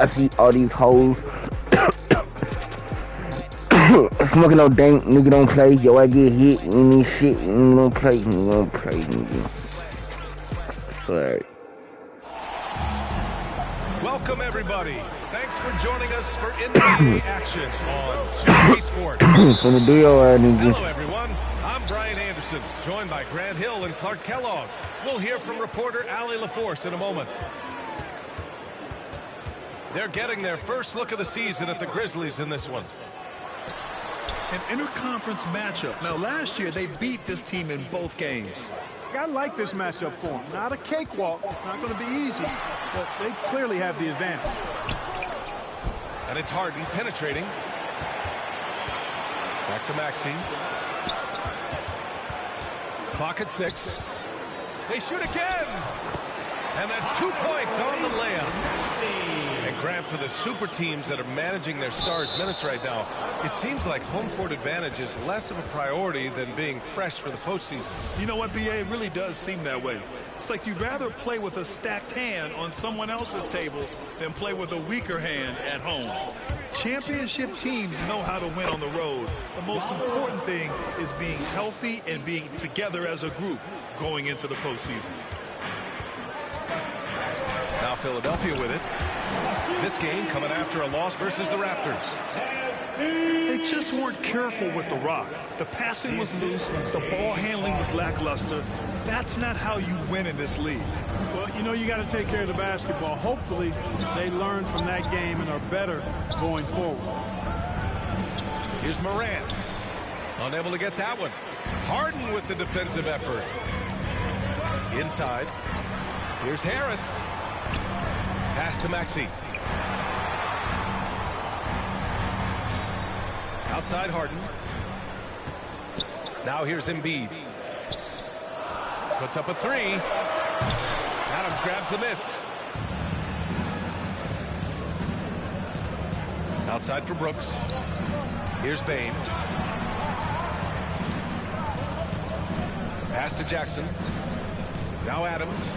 I see all these hoes smoking no dank, nigga don't play. Yo, I get hit and this shit, and you don't play, nigga. Sorry. Welcome everybody. Thanks for joining us for NBA action on 2K Sports. Hello everyone. I'm Brian Anderson, joined by Grant Hill and Clark Kellogg. We'll hear from reporter Allie LaForce in a moment. They're getting their first look of the season at the Grizzlies in this one. An interconference matchup. Now, last year, they beat this team in both games. I like this matchup for them. Not a cakewalk. Not going to be easy, but they clearly have the advantage. And it's Harden penetrating. Back to Maxey. Clock at 6. They shoot again. And that's 2 points on the layup. And Grant, for the super teams that are managing their stars' minutes right now, it seems like home court advantage is less of a priority than being fresh for the postseason. You know what, B.A.? It really does seem that way. It's like you'd rather play with a stacked hand on someone else's table than play with a weaker hand at home. Championship teams know how to win on the road. The most important thing is being healthy and being together as a group going into the postseason. Now Philadelphia with it. This game coming after a loss versus the Raptors. They just weren't careful with the rock. The passing was loose. The ball handling was lackluster. That's not how you win in this league. Well, you know, you got to take care of the basketball. Hopefully, they learn from that game and are better going forward. Here's Morant. Unable to get that one. Harden with the defensive effort. Inside. Here's Harris. Pass to Maxey. Outside Harden. Now here's Embiid. Puts up a 3. Adams grabs the miss. Outside for Brooks. Here's Bane. Pass to Jackson. Now Adams.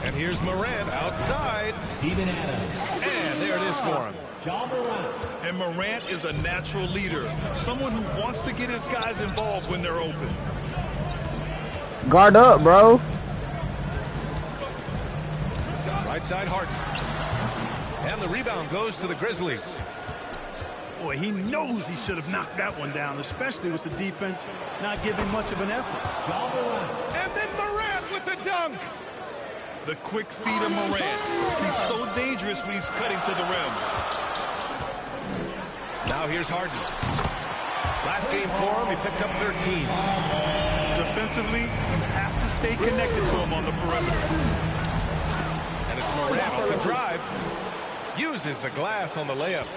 And here's Morant outside. Steven Adams. And there it is for him. Ja Morant. And Morant is a natural leader. Someone who wants to get his guys involved when they're open. Guard up, bro. Right side Harden. And the rebound goes to the Grizzlies. Boy, he knows he should have knocked that one down, especially with the defense not giving much of an effort. Ja Morant. And then Morant with the dunk. The quick feet of Morant. He's so dangerous when he's cutting to the rim. Now here's Harden. Last game for him, he picked up 13. Defensively, you have to stay connected to him on the perimeter. And it's Morant with the drive. Uses the glass on the layup.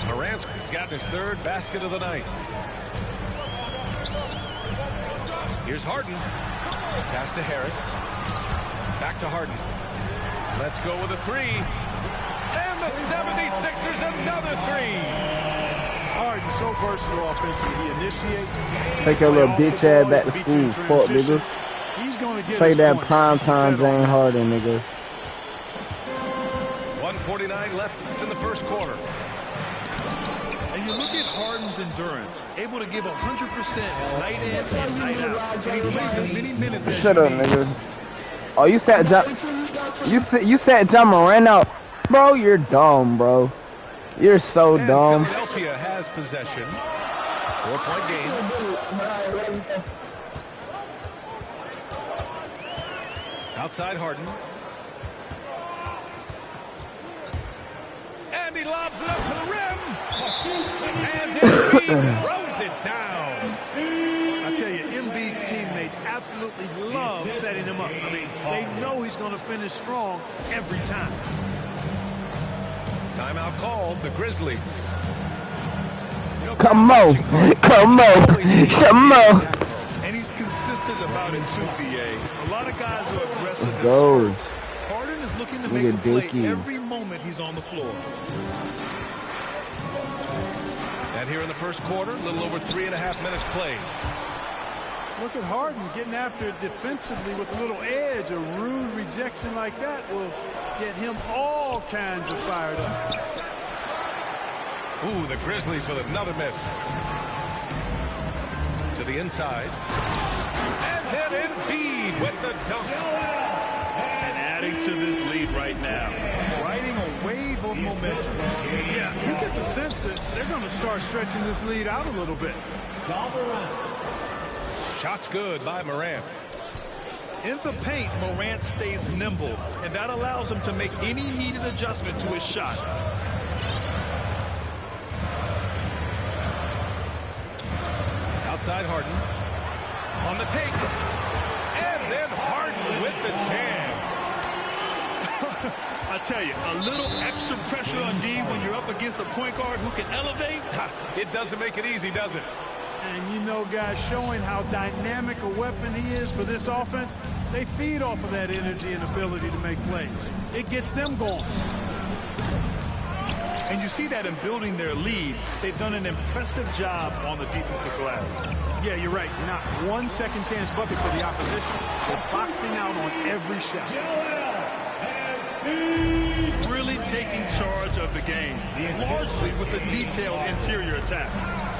Morant's got his third basket of the night. Here's Harden. Pass to Harris. Back to Harden. Let's go with a 3. And the 76ers another 3. Harden, so versatile offensively. He initiates. Take your little bitch ass back to school, fuck nigga. He's going to get Play his that points. prime time James Harden, nigga. 1:49 left in the first quarter. And you look at Harden's endurance, able to give 100% night in and night out. And he plays as many minutes as Shut up, nigga. Oh, you sat Ja Morant out. Bro, you're dumb, bro. You're so And dumb. Philadelphia has possession. 4-point game. Outside Harden. And he lobs it up to the rim. And Embiid throws it down. I tell you, Embiid's teammates absolutely love setting him up. I mean, they know he's going to finish strong every time. Timeout called, the Grizzlies. Come on. And he's consistent about it too, BA. A lot of guys are aggressive in Go. spurts. Harden is looking to Look make at a play Dickie. every moment he's on the floor. And here in the first quarter, a little over 3.5 minutes played. Look at Harden getting after it defensively with a little edge. A rude rejection like that will get him all kinds of fired up. Ooh, the Grizzlies with another miss. To the inside. And then Embiid with the dunk. And adding to this lead right now. Riding a wave of momentum. Yeah, you get the sense that they're going to start stretching this lead out a little bit. Shot's good by Morant. In the paint, Morant stays nimble, and that allows him to make any needed adjustment to his shot. Outside Harden. On the take. And then Harden with the jam. I tell you, a little extra pressure on D when you're up against a point guard who can elevate. It doesn't make it easy, does it? And you know, guys, showing how dynamic a weapon he is for this offense, they feed off of that energy and ability to make plays. It gets them going. And you see that in building their lead, they've done an impressive job on the defensive glass. Yeah, you're right. Not one second chance bucket for the opposition. They're boxing out on every shot. Really taking charge of the game, largely with a detailed interior attack.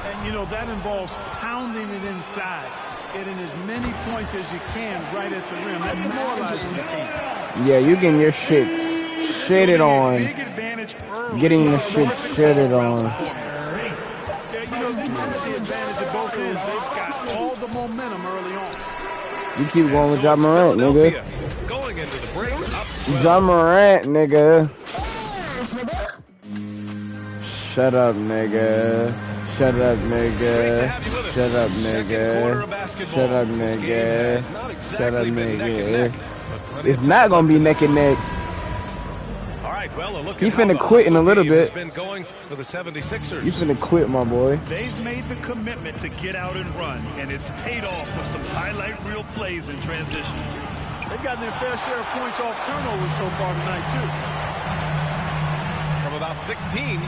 And, you know, that involves pounding it inside, getting as many points as you can right at the rim. That demoralizes the team. Yeah, you getting your shit shitted on. Big advantage early. Getting the shit shitted on. Yeah, you know, they've had the advantage at both ends. They've got all the momentum early on. You keep going with John Morant, nigga. Going into the break, up 12. John Morant, nigga. Shut up, nigga. Shut up, nigga. Shut up, nigga. Shut up, nigga. Shut up, nigga. It's not gonna be neck and neck. All right, well, a look He at how finna the quit in a hustle little game has bit. been going for the 76ers. You finna quit, my boy. They've made the commitment to get out and run, and it's paid off with some highlight reel plays in transition. They've gotten their fair share of points off turnovers so far tonight, too. From about 16.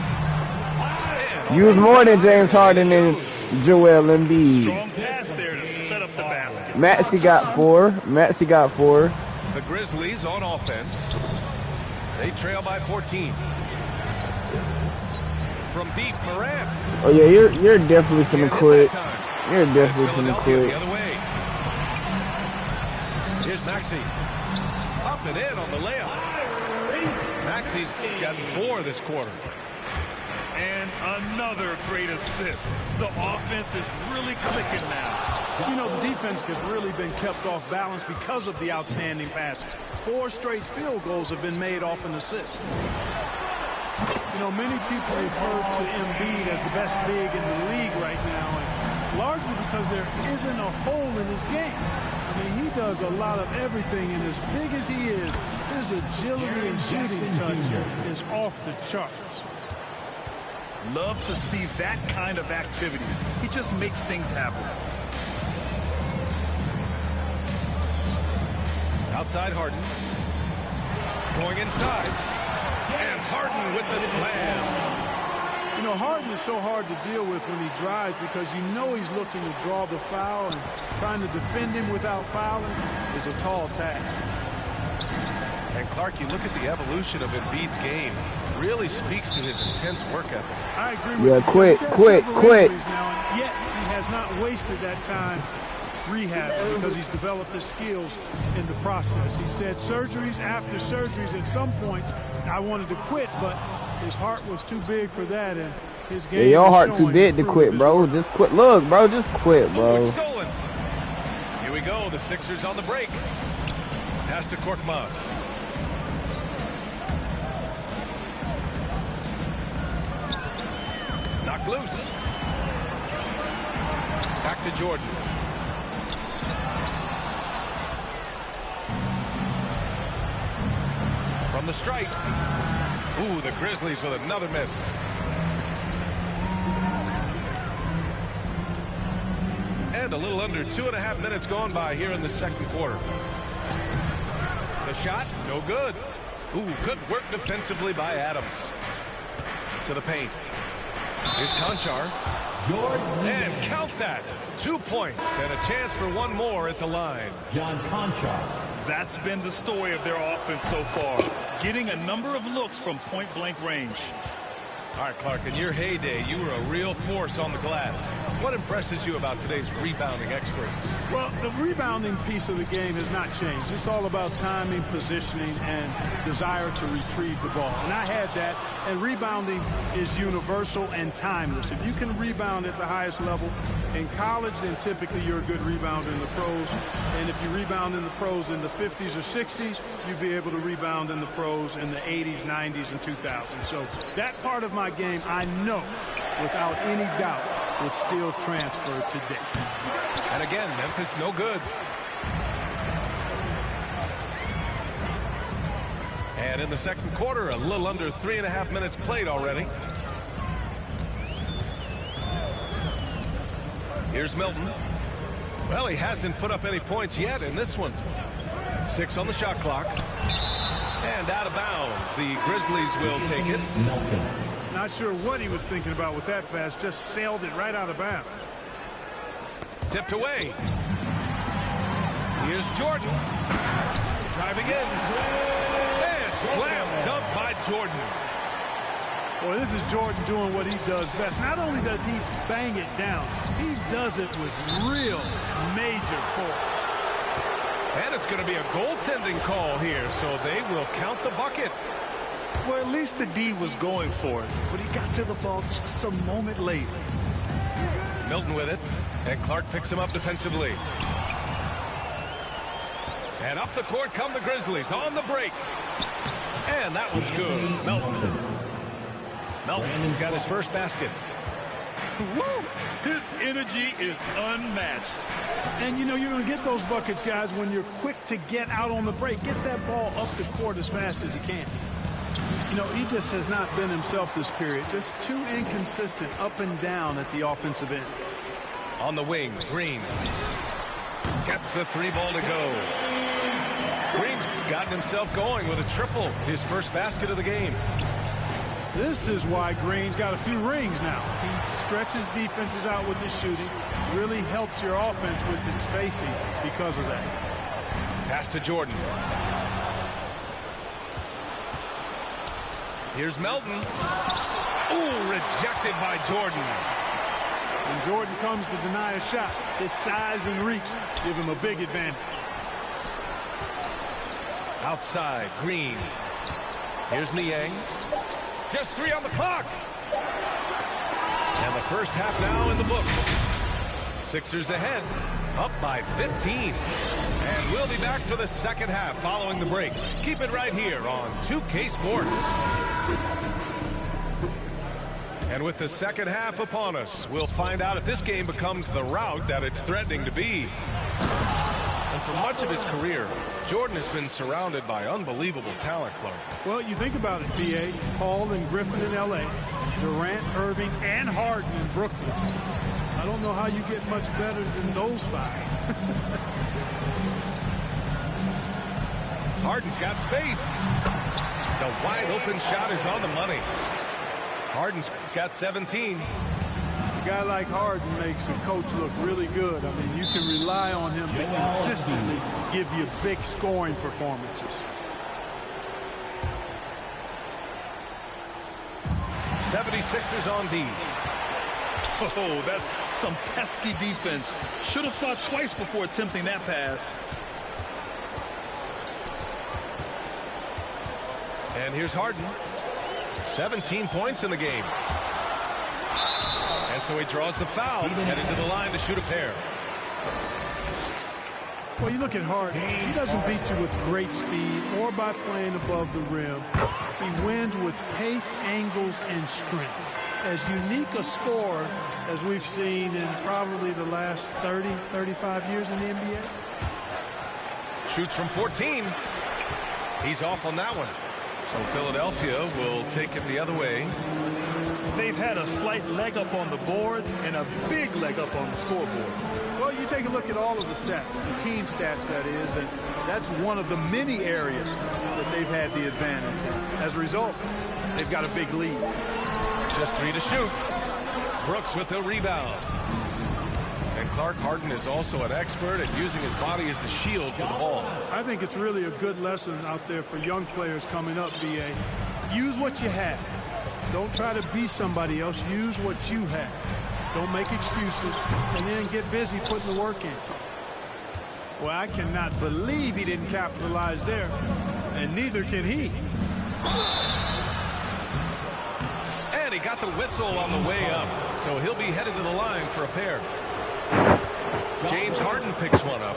Use more than James Harden and Joel Embiid. Strong pass there to set up the basket. Maxey got 4. Maxey got 4. The Grizzlies on offense. They trail by 14. From deep, Morant. Oh yeah, you're definitely finna Can't hit quit. that time. You're It's definitely finna Philadelphia the quit. other way. Here's Maxey. Up and in on the layup. Maxey's gotten 4 this quarter. And another great assist. The offense is really clicking now. You know, the defense has really been kept off balance because of the outstanding passes. 4 straight field goals have been made off an assist. You know, many people refer to Embiid as the best big in the league right now, and largely because there isn't a hole in his game. I mean, he does a lot of everything, and as big as he is, his agility and shooting touch is off the charts. Love to see that kind of activity. He just makes things happen. Outside Harden. Going inside. And Harden with the slam. You know, Harden is so hard to deal with when he drives because you know he's looking to draw the foul, and trying to defend him without fouling is a tall task. And Clark, you look at the evolution of Embiid's game. Really speaks to his intense work ethic. I agree with Yeah, you. quit, He's had quit, several quit. injuries now, and yet he has not wasted that time rehabbing because he's developed the skills in the process. He said surgeries after surgeries at some points, I wanted to quit, but his heart was too big for that, and his game Yeah, your is heart too showing big the to fruit quit, of his bro. work. Just quit. Look, bro, just quit, Oh, bro. it's stolen. Here we go. The Sixers on the break. Pass to Korkmaz. Knocked loose. Back to Jordan. From the stripe. Ooh, the Grizzlies with another miss. And a little under 2.5 minutes gone by here in the second quarter. The shot, no good. Ooh, good work defensively by Adams. To the paint. Here's Conchar. And count that. 2 points and a chance for one more at the line. John Conchar. That's been the story of their offense so far, getting a number of looks from point-blank range. All right, Clark, in your heyday, you were a real force on the glass. What impresses you about today's rebounding experts? Well, the rebounding piece of the game has not changed. It's all about timing, positioning, and desire to retrieve the ball. And I had that, and rebounding is universal and timeless. If you can rebound at the highest level in college, then typically you're a good rebounder in the pros. And if you rebound in the pros in the 50s or 60s, you'd be able to rebound in the pros in the 80s, 90s, and 2000s. So that part of my game, I know, without any doubt, would still transfer today. And again, Memphis no good. And in the second quarter, a little under 3.5 minutes played already. Here's Milton. Well, he hasn't put up any points yet in this one. 6 on the shot clock. And out of bounds. The Grizzlies will take it. Not sure what he was thinking about with that pass. Just sailed it right out of bounds. Tipped away. Here's Jordan. Driving in. And slam dunk by Jordan. Boy, this is Jordan doing what he does best. Not only does he bang it down, he does it with real major force. And it's going to be a goaltending call here, so they will count the bucket. Well, at least the D was going for it, but he got to the ball just a moment late. Milton with it, and Clark picks him up defensively. And up the court come the Grizzlies on the break. And that one's good. Melton's got his first basket. Woo! His energy is unmatched. And, you know, you're going to get those buckets, guys, when you're quick to get out on the break. Get that ball up the court as fast as you can. You know, he just has not been himself this period. Just too inconsistent up and down at the offensive end. On the wing, Green. Gets the 3 ball to go. Green's gotten himself going with a triple. His first basket of the game. This is why Green's got a few rings now. He stretches defenses out with his shooting. Really helps your offense with its spacing because of that. Pass to Jordan. Here's Melton. Ooh, rejected by Jordan. When Jordan comes to deny a shot, his size and reach give him a big advantage. Outside, Green. Here's Niang. Just 3 on the clock. And the first half now in the books. Sixers ahead, up by 15. And we'll be back for the second half following the break. Keep it right here on 2K Sports. And with the second half upon us, we'll find out if this game becomes the rout that it's threatening to be. And for much of his career, Jordan has been surrounded by unbelievable talent, Clark. Well, you think about it, P.A. Paul and Griffin in L.A., Durant, Irving, and Harden in Brooklyn. I don't know how you get much better than those 5. Harden's got space. The wide open shot is on the money. Harden's got 17. A guy like Harden makes a coach look really good. I mean, you can rely on him to consistently give you big scoring performances. 76ers on D. Oh, that's some pesky defense. Should have thought twice before attempting that pass. And here's Harden. 17 points in the game. And so he draws the foul, headed to the line to shoot a pair. Well, you look at Harden. He doesn't beat you with great speed or by playing above the rim. He wins with pace, angles, and strength. As unique a scorer as we've seen in probably the last 30, 35 years in the NBA. Shoots from 14. He's off on that one. So Philadelphia will take it the other way. They've had a slight leg up on the boards and a big leg up on the scoreboard. Well, you take a look at all of the stats, the team stats, that is, and that's one of the many areas that they've had the advantage. As a result, they've got a big lead. Just 3 to shoot. Brooks with the rebound. And Clark, Harden is also an expert at using his body as a shield for the ball. I think it's really a good lesson out there for young players coming up, B.A. Use what you have. Don't try to be somebody else. Use what you have. Don't make excuses, and then get busy putting the work in. Well, I cannot believe he didn't capitalize there, and neither can he. And he got the whistle on the way up, so he'll be headed to the line for a pair. James Harden picks one up.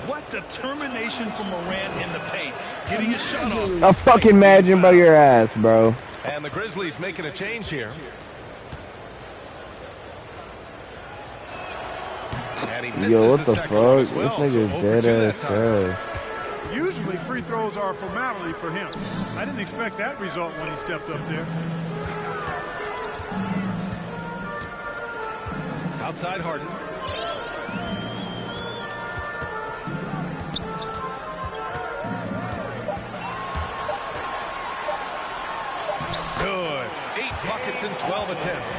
What determination from Morant in the paint. Getting his shot off. I fucking imagine about your ass, bro. And the Grizzlies making a change here. And he misses Yo, what the second one as fuck? well, This so nigga's 0 for dead 2 that ass time. trash. Usually free throws are a formality for him. I didn't expect that result when he stepped up there. Outside Harden. Good. 8 buckets in 12 attempts.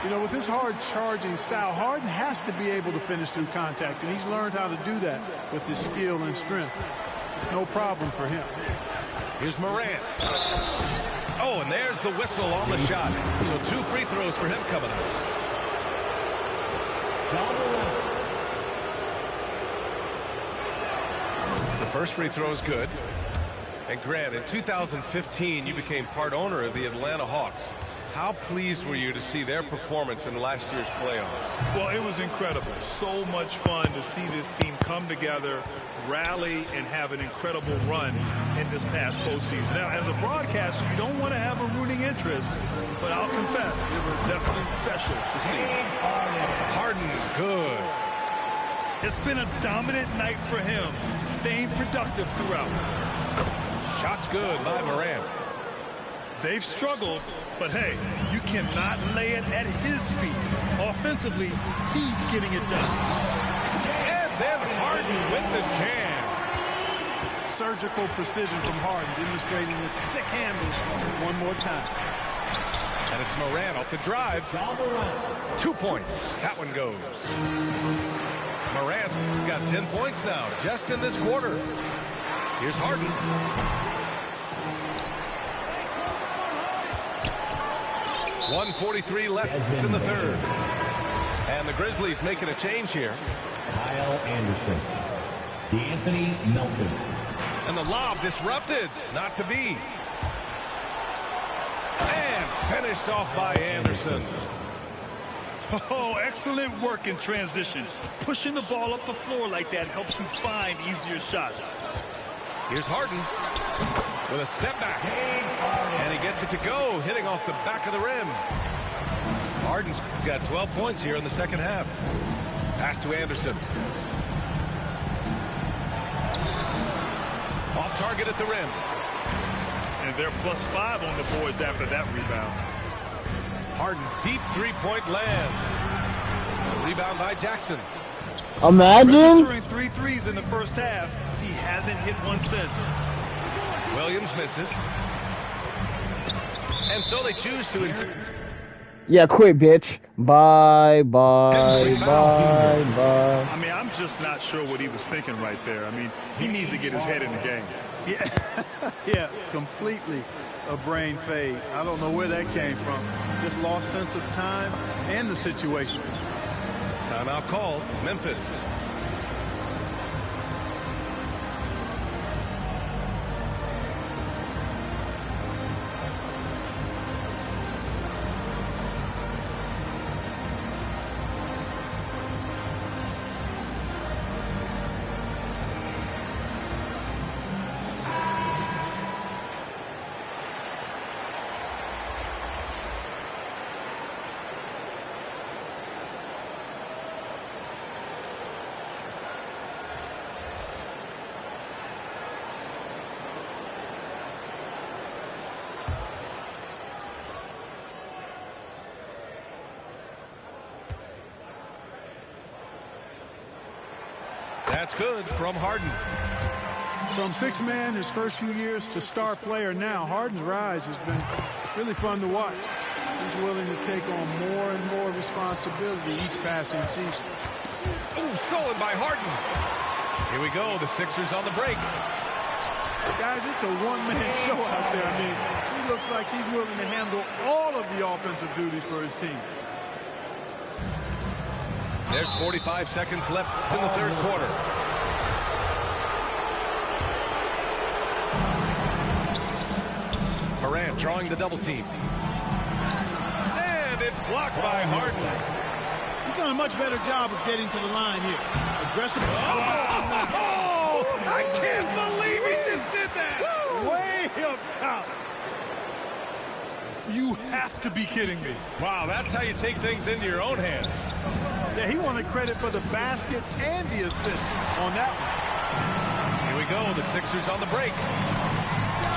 You know, with his hard charging style, Harden has to be able to finish through contact, and he's learned how to do that with his skill and strength. No problem for him. Here's Morant. Oh, and there's the whistle on the shot. So 2 free throws for him coming up. The first free throw is good. And Grant, in 2015, you became part owner of the Atlanta Hawks. How pleased were you to see their performance in last year's playoffs? Well, it was incredible. So much fun to see this team come together, rally, and have an incredible run in this past postseason. Now, as a broadcaster, you don't want to have a rooting interest, but I'll confess, it was definitely special to see. Harden, good. It's been a dominant night for him, staying productive throughout. Shots good by Morant. They've struggled, but hey, you cannot lay it at his feet. Offensively, he's getting it done. And then Harden with the jam. Surgical precision from Harden, demonstrating his sick handles one more time. And it's Morant off the drive. 2 points. That one goes. Morant's got 10 points now, just in this quarter. Here's Harden. .143 left in the third. And the Grizzlies making a change here. Kyle Anderson. D'Anthony Melton. And the lob disrupted. Not to be. And finished off by Anderson. Oh, excellent work in transition. Pushing the ball up the floor like that helps you find easier shots. Here's Harden with a step back. And he gets it to go, hitting off the back of the rim. Harden's got 12 points here in the second half. Pass to Anderson. Off target at the rim. And they're +5 on the boards after that rebound. Harden, deep three-point land. Rebound by Jackson. Imagine. Registering 3 threes in the first half. He hasn't hit one since. Williams misses. And so they choose to... Yeah, quit, bitch. Bye, bye, bye, bye. I mean, I'm just not sure what he was thinking right there. I mean, he needs to get his head in the game. Yeah, yeah, completely a brain fade. I don't know where that came from. Just lost sense of time and the situation. Timeout called. Memphis. That's good from Harden. From sixth man his first few years to star player now, Harden's rise has been really fun to watch. He's willing to take on more and more responsibility each passing season. Ooh, stolen by Harden. Here we go. The Sixers on the break. Guys, it's a one-man show out there. I mean, he looks like he's willing to handle all of the offensive duties for his team. There's 45 seconds left in the third quarter. Morant drawing the double team. And it's blocked by Harden. He's done a much better job of getting to the line here. Aggressive. Oh, I can't believe he just did that. Way up top. You have to be kidding me. Wow, that's how you take things into your own hands. Yeah, he wanted credit for the basket and the assist on that one. Here we go. The Sixers on the break.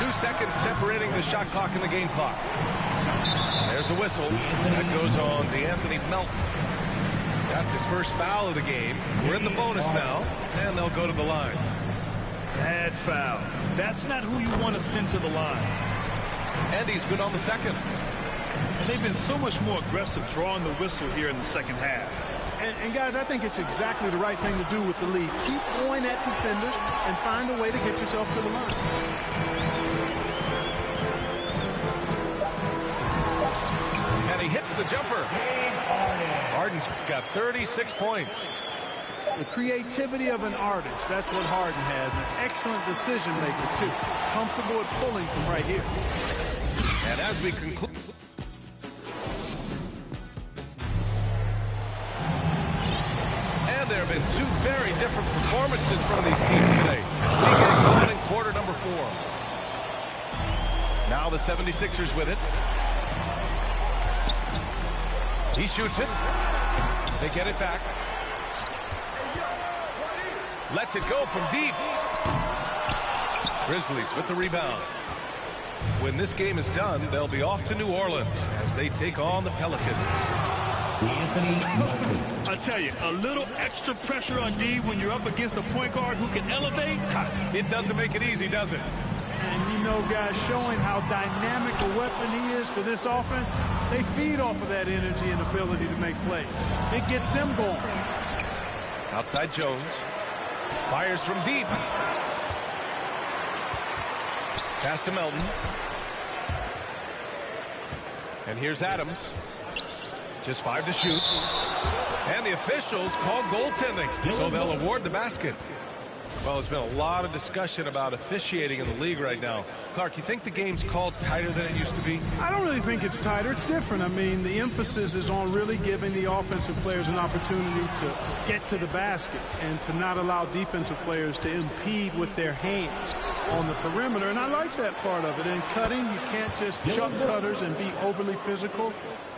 2 seconds separating the shot clock and the game clock. There's a whistle. That goes on D'Anthony Melton. That's his first foul of the game. We're in the bonus now, and they'll go to the line. Bad foul. That's not who you want to send to the line. And he's good on the second. And they've been so much more aggressive drawing the whistle here in the second half. And guys, I think it's exactly the right thing to do with the lead. Keep going at defenders and find a way to get yourself to the line. And he hits the jumper. Harden's got 36 points. The creativity of an artist, that's what Harden has. An excellent decision maker, too. Comfortable at pulling from right here. And as we conclude... And there have been two very different performances from these teams today as we get going in quarter number 4. Now the 76ers with it. He shoots it. They get it back. Lets it go from deep. Grizzlies with the rebound. When this game is done, they'll be off to New Orleans as they take on the Pelicans. I tell you, a little extra pressure on D when you're up against a point guard who can elevate. It doesn't make it easy, does it? And you know, guys, showing how dynamic a weapon he is for this offense, they feed off of that energy and ability to make plays. It gets them going. Outside Jones. Fires from deep. Pass to Melton. And here's Adams. Just 5 to shoot. And the officials call goaltending, so they'll award the basket. Well, there's been a lot of discussion about officiating in the league right now. Clark, you think the game's called tighter than it used to be? I don't really think it's tighter. It's different. I mean, the emphasis is on really giving the offensive players an opportunity to get to the basket and to not allow defensive players to impede with their hands on the perimeter. And I like that part of it. In cutting, you can't just chuck cutters and be overly physical.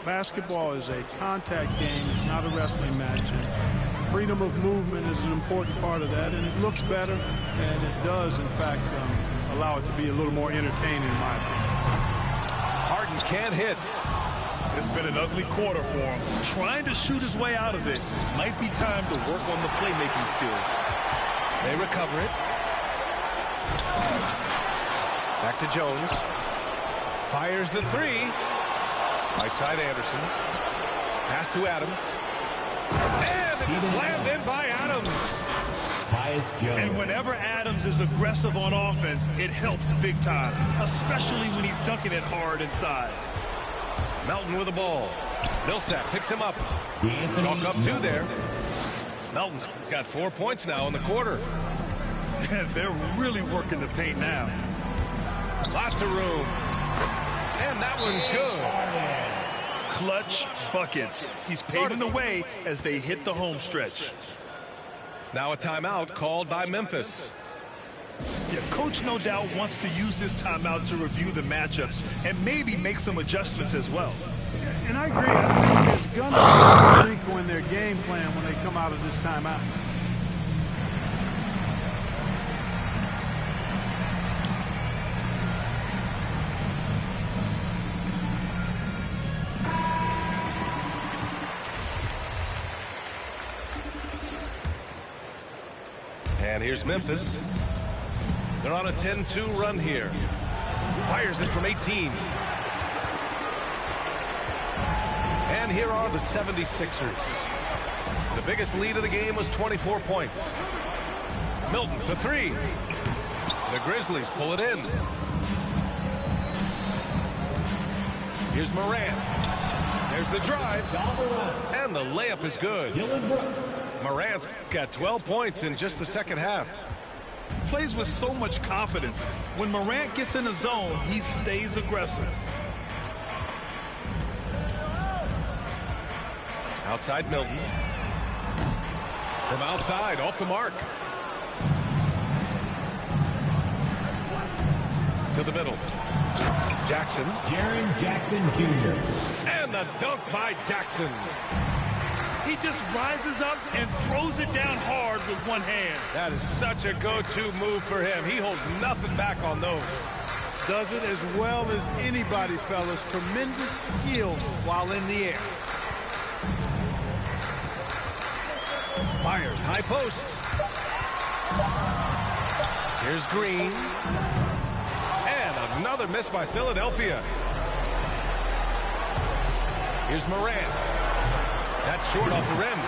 Basketball is a contact game. It's not a wrestling match. And freedom of movement is an important part of that, and it looks better, and it does, in fact, allow it to be a little more entertaining, in my opinion. Harden can't hit. It's been an ugly quarter for him. Trying to shoot his way out of it. Might be time to work on the playmaking skills. They recover it. Back to Jones. Fires the 3. Right side Anderson. Pass to Adams. And it's slammed in by Adams. And whenever Adams is aggressive on offense, it helps big time, especially when he's dunking it hard inside. Melton with the ball. Millsap picks him up. Chalk up 2 there. Melton's got 4 points now in the quarter. They're really working the paint now. Lots of room. And that one's good. Clutch buckets. He's paving the way as they hit the home stretch. Now a timeout called by Memphis. Yeah, coach no doubt wants to use this timeout to review the matchups and maybe make some adjustments as well. And I agree. I think there's going to be a wrinkle in their game plan when they come out of this timeout. And here's Memphis. They're on a 10-2 run here. Fires it from 18. And here are the 76ers. The biggest lead of the game was 24 points. Milton for three. The Grizzlies pull it in. Here's Morant. There's the drive. And the layup is good. Morant's got 12 points in just the second half. Plays with so much confidence. When Morant gets in the zone, he stays aggressive. Outside Milton. From outside, off the mark. To the middle. Jackson. Jaren Jackson Jr. And the dunk by Jackson. He just rises up and throws it down hard with one hand. That is such a go-to move for him. He holds nothing back on those. Does it as well as anybody, fellas. Tremendous skill while in the air. Fires high post. Here's Green. And another miss by Philadelphia. Here's Morant. That's short off the rim.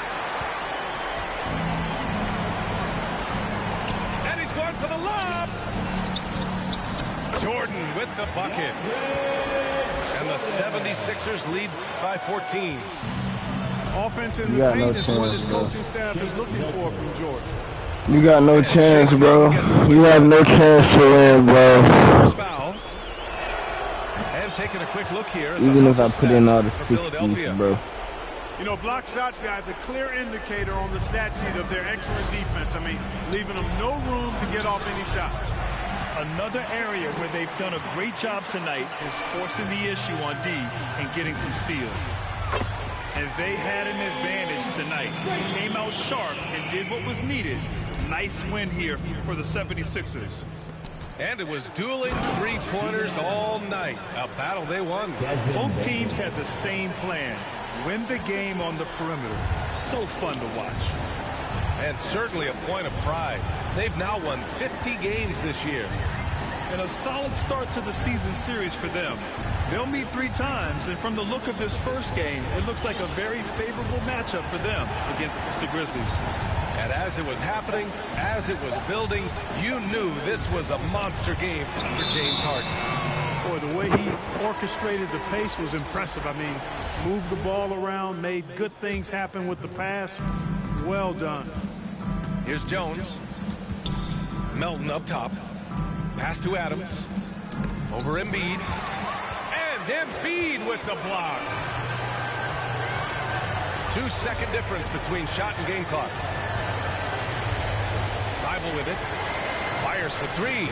And he's going for the lob. Jordan with the bucket. And the 76ers lead by 14. Offense in the paint is what his coaching staff is looking for from Jordan. You got no chance, bro. You have no chance to win, bro. Foul. And taking a quick look here. Even if I put in all the 60s, bro. You know, block shots, guys, a clear indicator on the stat sheet of their excellent defense. I mean, leaving them no room to get off any shots. Another area where they've done a great job tonight is forcing the issue on D and getting some steals. And they had an advantage tonight. Came out sharp and did what was needed. Nice win here for the 76ers. And it was dueling three-pointers all night. A battle they won. Both teams had the same plan. Win the game on the perimeter. So fun to watch. And certainly a point of pride. They've now won 50 games this year. And a solid start to the season series for them. They'll meet 3 times, and from the look of this first game, it looks like a very favorable matchup for them against the Grizzlies. And as it was happening, as it was building, you knew this was a monster game for James Harden. Boy, the way he orchestrated the pace was impressive. I mean, moved the ball around, made good things happen with the pass. Well done. Here's Jones. Melton up top. Pass to Adams. Over Embiid. And Embiid with the block. 2-second difference between shot and game clock. Bible with it. Fires for three.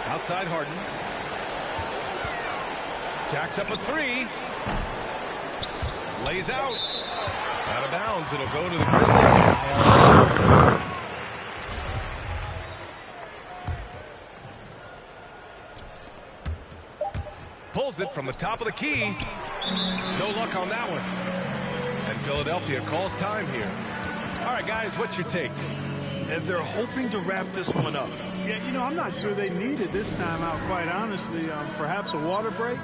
Outside Harden. Jacks up a three. Lays out. Out of bounds. It'll go to the Grizzlies. Pulls it from the top of the key. No luck on that one. And Philadelphia calls time here. All right, guys, what's your take? And they're hoping to wrap this one up. Yeah, you know, I'm not sure they needed this timeout, quite honestly. Perhaps a water break?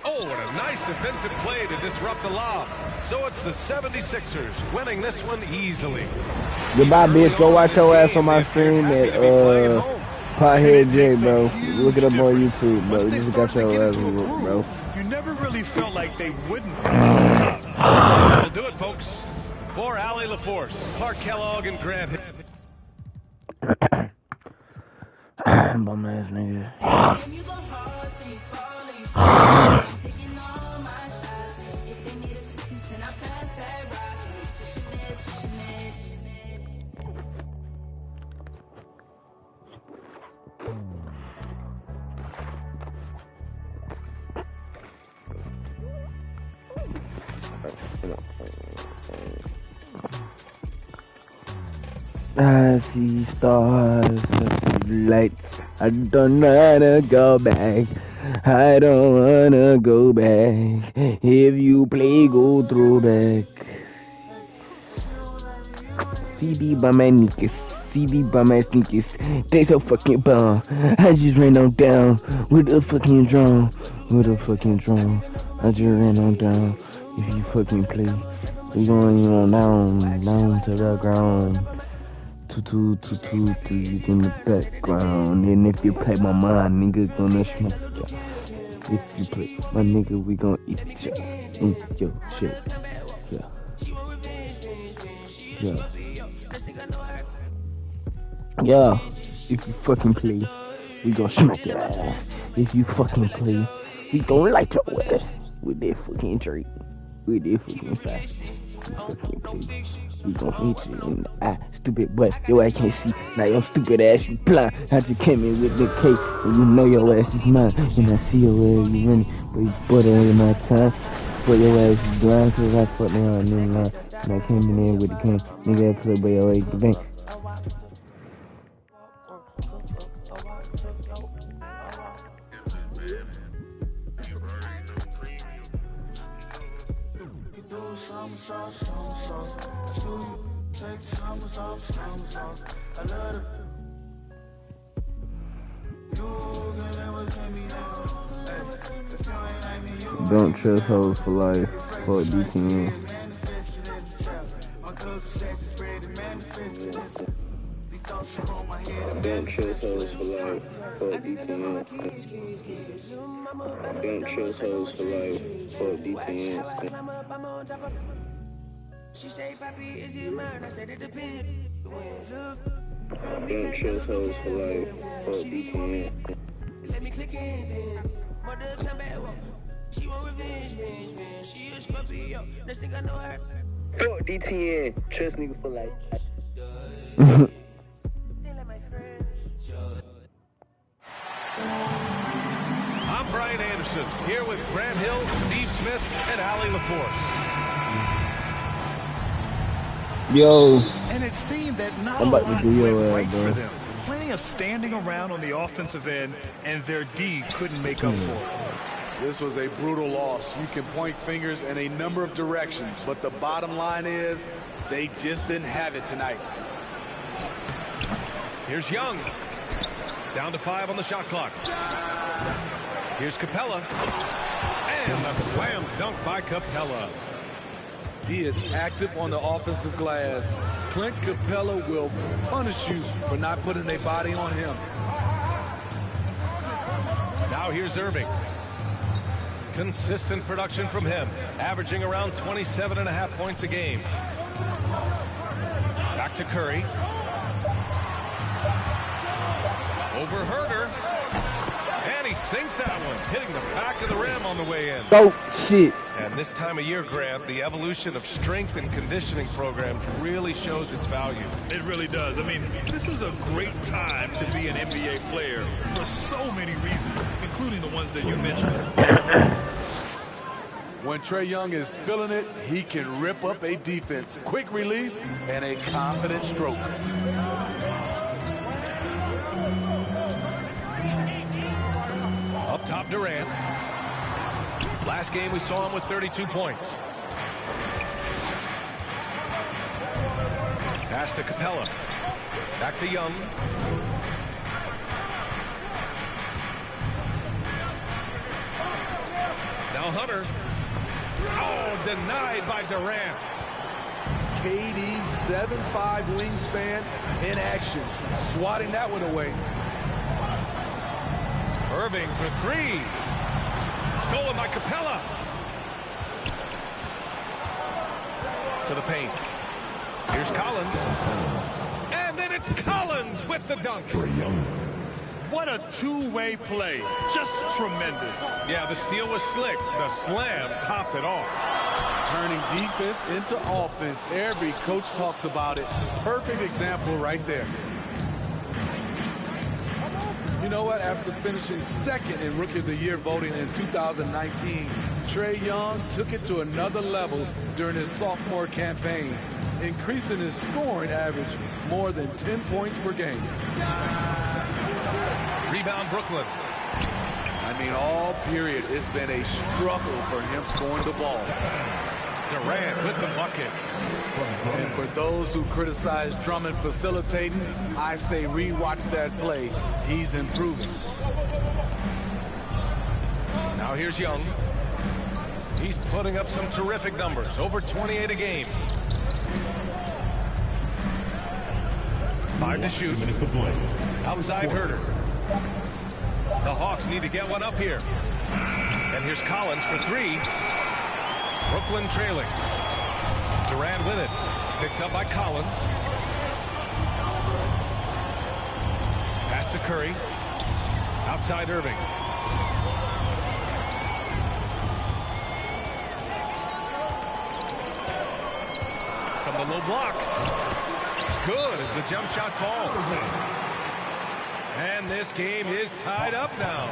Oh, what a nice defensive play to disrupt the lob. So it's the 76ers winning this one easily. Goodbye, bitch. Go watch your ass on my stream at Pothead J, bro. Look it up on YouTube, bro. You just got your ass whooped, bro. You never really felt like they wouldn't be on top. That'll do it, folks. For Allie LaForce, Clark Kellogg, and Grant. Bum ass nigga. I see stars, lights. I don't know how to go back. I don't wanna go back. If you play, go throwback. CD by my niggas, CD by my sneakers. They so fucking bomb. I just ran on down with a fucking drum. With a fucking drum. I just ran on down. If you fucking play, we going on down to the ground. Two, in the background. And if you play my mind, nigga gonna smoke ya. If you play my nigga, we gon' eat ya. Eat your shit. Yeah. Yeah. Yeah. If you fucking play, we gon' smack your ass. If you fucking play, we gon' light your ass. With that fucking Drake. With that fucking fast. You fucking play. We gon' hit you in the eye, stupid boy. Your ass can't see. Now your stupid ass, you blind. I just came in with the cake, and you know your ass is mine. When I see your ass, you running, but you butter in my time. But your ass is blind, cause I fucked around in line. And I came in there with the cane. Nigga, I play by your ass, the bank. Don't trust hoes for life. Fuck DTN. Don't trust hoes for life. Fuck DTN. Don't trust hoes for life. Fuck DTN. She say, Papi, is it mine? I said it depends. Don't trust hoes for life. Fuck DTN. Let me click in then. Mother come back. She want revenge. She a Scorpio. Next thing I know her. Fuck DTN. Trust niggas for life. I'm Brian Anderson, here with Grant Hill, Steve Smith, and Allie LaForce. Yo, and it seemed that not I'm about to do your right bro. for them. Plenty of standing around on the offensive end, and their D couldn't make up for it. This was a brutal loss. You can point fingers in a number of directions, but the bottom line is they just didn't have it tonight. Here's Young. Down to 5 on the shot clock. Here's Capella. And a slam dunk by Capella. He is active on the offensive glass. Clint Capella will punish you for not putting a body on him. Now here's Irving. Consistent production from him, averaging around 27.5 points a game. Back to Curry. Over Herder. And he sinks that one, hitting the back of the rim on the way in. Oh, shit. And this time of year, Grant, the evolution of strength and conditioning programs really shows its value. It really does. I mean, this is a great time to be an NBA player for so many reasons, including the ones that you mentioned. When Trae Young is feeling it, he can rip up a defense. Quick release and a confident stroke. Up top, Durant. Last game we saw him with 32 points. Pass to Capella. Back to Young. Now Hunter. Oh, denied by Durant. KD's 7'5" wingspan in action. Swatting that one away. Irving for 3. Stolen by Capella. To the paint. Here's Collins. And then it's Collins with the dunk. What a two-way play. Just tremendous. Yeah, the steal was slick. The slam topped it off. Turning defense into offense. Every coach talks about it. Perfect example right there. You know what? After finishing second in Rookie of the Year voting in 2019, Trae Young took it to another level during his sophomore campaign, increasing his scoring average more than 10 points per game. Rebound, Brooklyn. I mean, all period, it's been a struggle for him scoring the ball. Durant with the bucket. And for those who criticize Drummond facilitating, I say rewatch that play. He's improving. Now here's Young. He's putting up some terrific numbers, over 28 a game. 5 to shoot. Outside Herter. The Hawks need to get one up here. And here's Collins for 3. Brooklyn trailing. Durant with it. Picked up by Collins. Pass to Curry. Outside Irving. From the low block. Good as the jump shot falls. And this game is tied up now.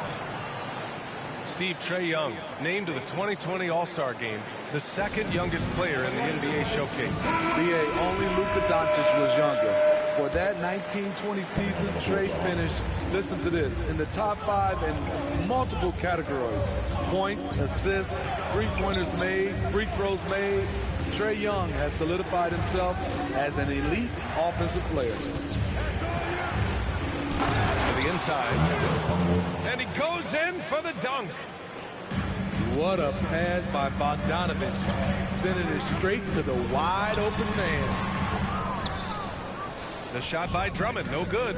Steve, Trae Young named to the 2020 All-Star game, the second youngest player in the NBA showcase. BA, only Luka Doncic was younger. For that 1920 season, Trae finished, listen to this, in the top 5 in multiple categories. Points, assists, three-pointers made, free throws made. Trae Young has solidified himself as an elite offensive player. To the inside. And he goes in for the dunk. What a pass by Bogdanovich, sending it straight to the wide open man. The shot by Drummond, no good.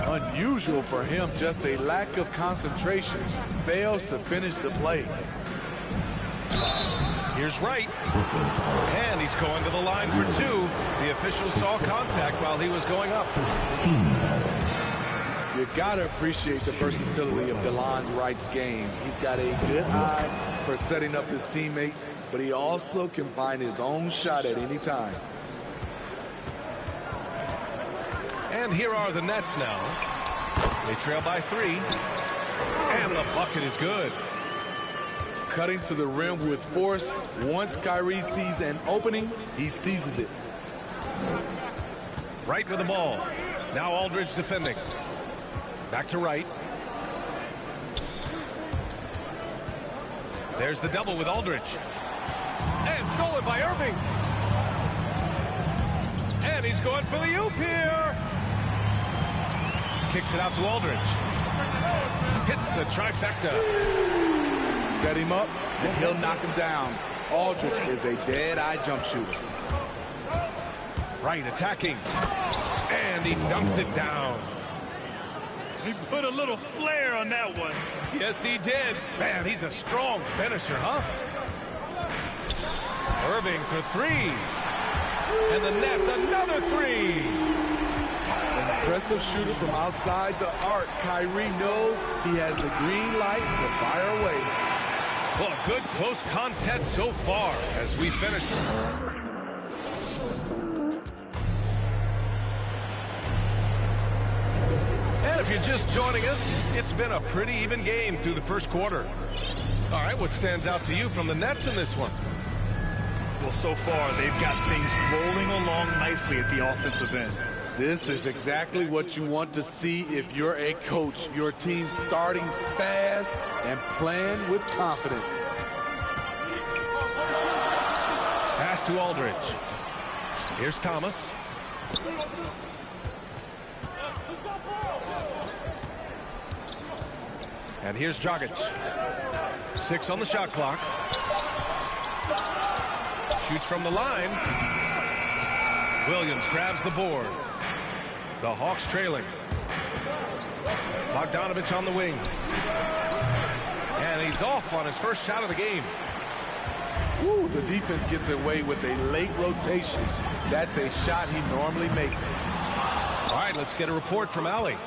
Unusual for him, just a lack of concentration. Fails to finish the play. Here's Wright. And he's going to the line for 2. The official saw contact while he was going up. You gotta appreciate the versatility of DeLon Wright's game. He's got a good eye for setting up his teammates, but he also can find his own shot at any time. And here are the Nets now. They trail by 3. And the bucket is good. Cutting to the rim with force. Once Kyrie sees an opening, he seizes it. Wright with the ball. Now Aldridge defending. Back to Wright. There's the double with Aldridge. And stolen by Irving. And he's going for the oop here. Kicks it out to Aldridge. Hits the trifecta. Set him up, and he'll knock him down. Aldridge is a dead-eye jump shooter. Wright attacking. And he dunks it down. He put a little flair on that one. Yes, he did. Man, he's a strong finisher, huh? Irving for 3. And the Nets another 3. Impressive shooter from outside the arc. Kyrie knows he has the green light to fire away. Well, a good close contest so far as we finish. And if you're just joining us, it's been a pretty even game through the first quarter. All right, what stands out to you from the Nets in this one? Well, so far, they've got things rolling along nicely at the offensive end. This is exactly what you want to see if you're a coach. Your team starting fast and playing with confidence. Pass to Aldridge. Here's Thomas. And here's Dragic. 6 on the shot clock. Shoots from the line. Williams grabs the board. The Hawks trailing. Bogdanovich on the wing. And he's off on his first shot of the game. Ooh, the defense gets away with a late rotation. That's a shot he normally makes. All right, let's get a report from Allie.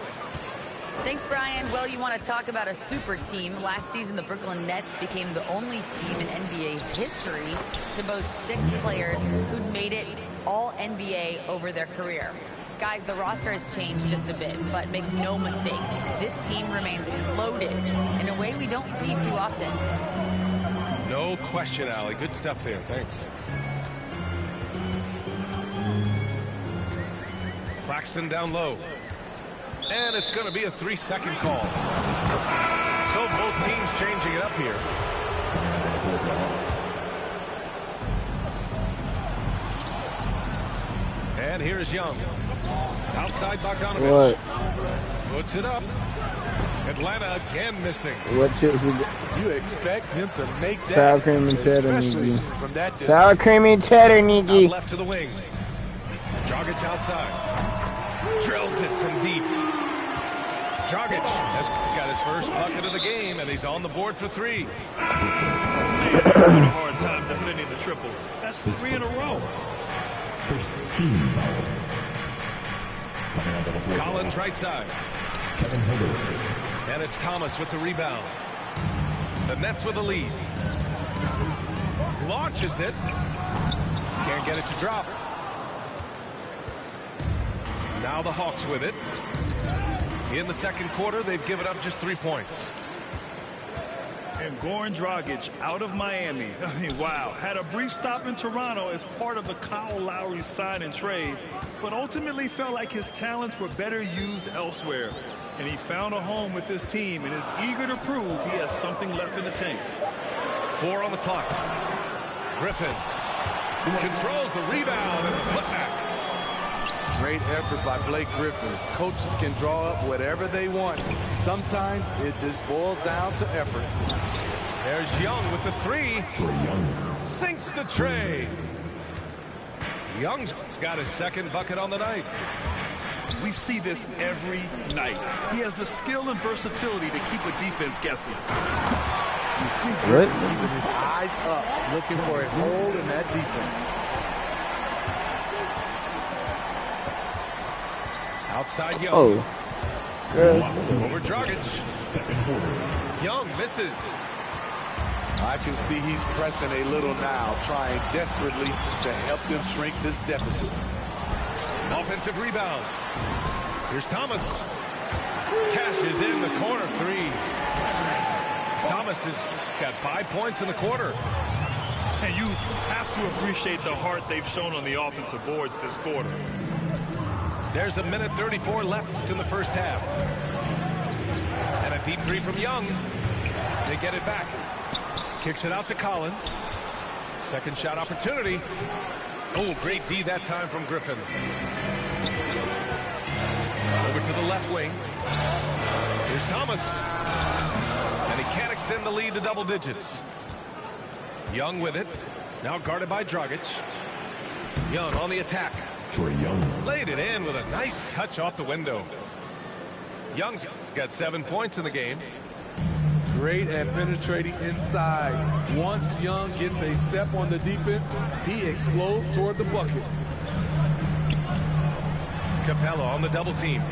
Thanks, Brian. Well, you want to talk about a super team. Last season, the Brooklyn Nets became the only team in NBA history to boast 6 players who'd made it all NBA over their career. Guys, the roster has changed just a bit, but make no mistake, this team remains loaded in a way we don't see too often. No question, Allie. Good stuff there. Thanks. Claxton down low. And it's going to be a 3-second call. So both teams changing it up here. And here's Young. Outside Bogdanovich. What? Puts it up. Atlanta again missing. What chips You expect him to make that, sour cream and cheddar, especially Nikki. from that distance. Sour cream and cheddar, Nikki. Out left to the wing. Dragic outside. Drills it from deep. Dragic has got his first bucket of the game, and he's on the board for 3. Man, he's having a hard time defending the triple. That's 3 in a row. First team foul. Coming onto the floor. Collins right side. Kevin Huerter. And it's Thomas with the rebound. The Nets with the lead. Launches it. Can't get it to drop. Now the Hawks with it. In the second quarter, they've given up just 3 points. And Goran Dragic out of Miami. I mean, wow. Had a brief stop in Toronto as part of the Kyle Lowry sign and trade, but ultimately felt like his talents were better used elsewhere. And he found a home with this team and is eager to prove he has something left in the tank. 4 on the clock. Griffin controls the rebound and the putback. Great effort by Blake Griffin. Coaches can draw up whatever they want. Sometimes it just boils down to effort. There's Young with the 3. Sinks the tray. Young's got his second bucket on the night. We see this every night. He has the skill and versatility to keep a defense guessing. You see Griffin keeping his eyes up, looking for a hole in that defense. Outside Young. Oh. Good. Over Dragic. Second quarter. Young misses. I can see he's pressing a little now, trying desperately to help them shrink this deficit. Offensive rebound. Here's Thomas. Cashes in the corner 3. Thomas has got 5 points in the quarter. And you have to appreciate the heart they've shown on the offensive boards this quarter. There's a minute 34 left in the first half. And a deep 3 from Young. They get it back. Kicks it out to Collins. Second shot opportunity. Oh, great D that time from Griffin. Over to the left wing. Here's Thomas. And he can't extend the lead to double digits. Young with it. Now guarded by Dragic. Young on the attack. Trae Young. Laid it in with a nice touch off the window. Young's got 7 points in the game. Great at penetrating inside. Once Young gets a step on the defense, he explodes toward the bucket. Capella on the double team.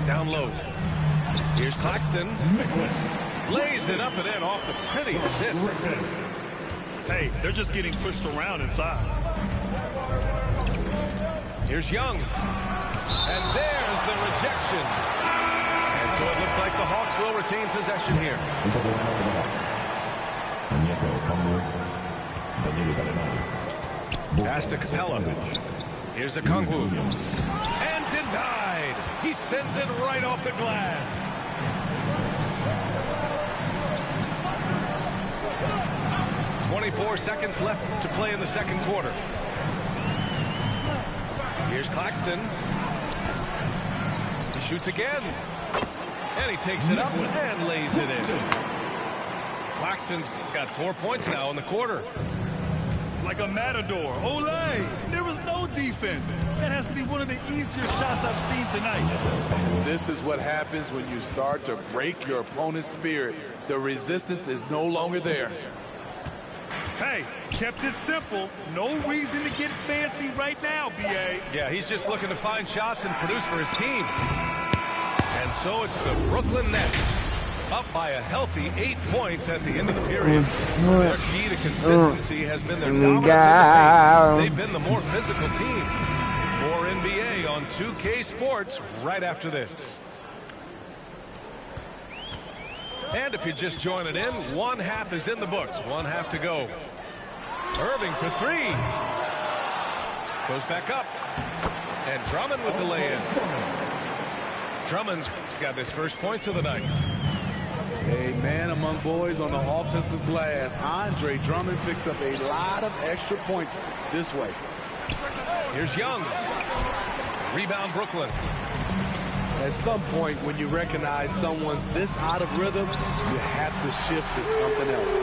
Down low. Here's Claxton. Lays it up and in off the pretty assist. Hey, they're just getting pushed around inside. Here's Young. And there's the rejection. And so it looks like the Hawks will retain possession here. Pass to Capella. Here's a Kongwu. And denied. He sends it right off the glass. .24 seconds left to play in the second quarter. Here's Claxton. He shoots again. And he takes it up and lays it in. Claxton's got 4 points now in the quarter. Like a matador. Olay! There was no defense. That has to be one of the easier shots I've seen tonight. And this is what happens when you start to break your opponent's spirit. The resistance is no longer there. Hey, kept it simple. No reason to get fancy right now, B.A. Yeah, he's just looking to find shots and produce for his team. And so it's the Brooklyn Nets up by a healthy 8 points at the end of the period. Their key to consistency has been their dominance in the paint. They've been the more physical team. More NBA on 2K Sports right after this. And if you're just joining in, one half is in the books. One half to go. Irving for 3. Goes back up. And Drummond with the lay-in. Drummond's got his first points of the night. A man among boys on the offensive glass. Andre Drummond picks up a lot of extra points this way. Here's Young. Rebound, Brooklyn. At some point, when you recognize someone's this out of rhythm, you have to shift to something else.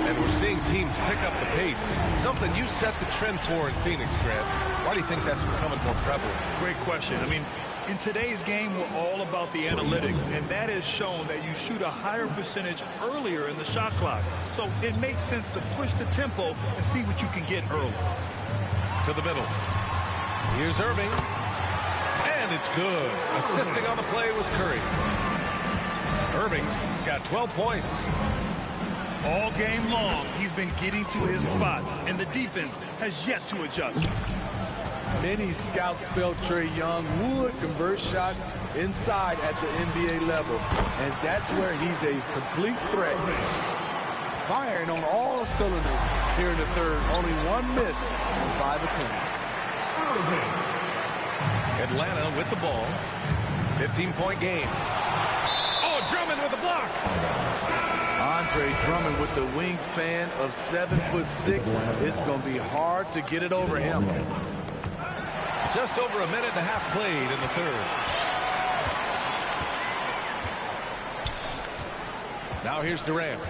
And we're seeing teams pick up the pace. Something you set the trend for in Phoenix, Grant. Why do you think that's becoming more prevalent? Great question. I mean, in today's game, we're all about the analytics, and that has shown that you shoot a higher percentage earlier in the shot clock. So it makes sense to push the tempo and see what you can get early. To the middle. Here's Irving. And it's good. Assisting on the play was Curry. Irving's got 12 points. All game long, he's been getting to his spots, and the defense has yet to adjust. Many scouts felt Trae Young would convert shots inside at the NBA level, and that's where he's a complete threat. Firing on all cylinders here in the third. Only one miss on 5 attempts. Atlanta with the ball. 15-point game. Oh, Drummond with the block. Andre Drummond with the wingspan of 7'6". It's going to be hard to get it over him. Just over a minute and a half played in the third. Now here's Durant.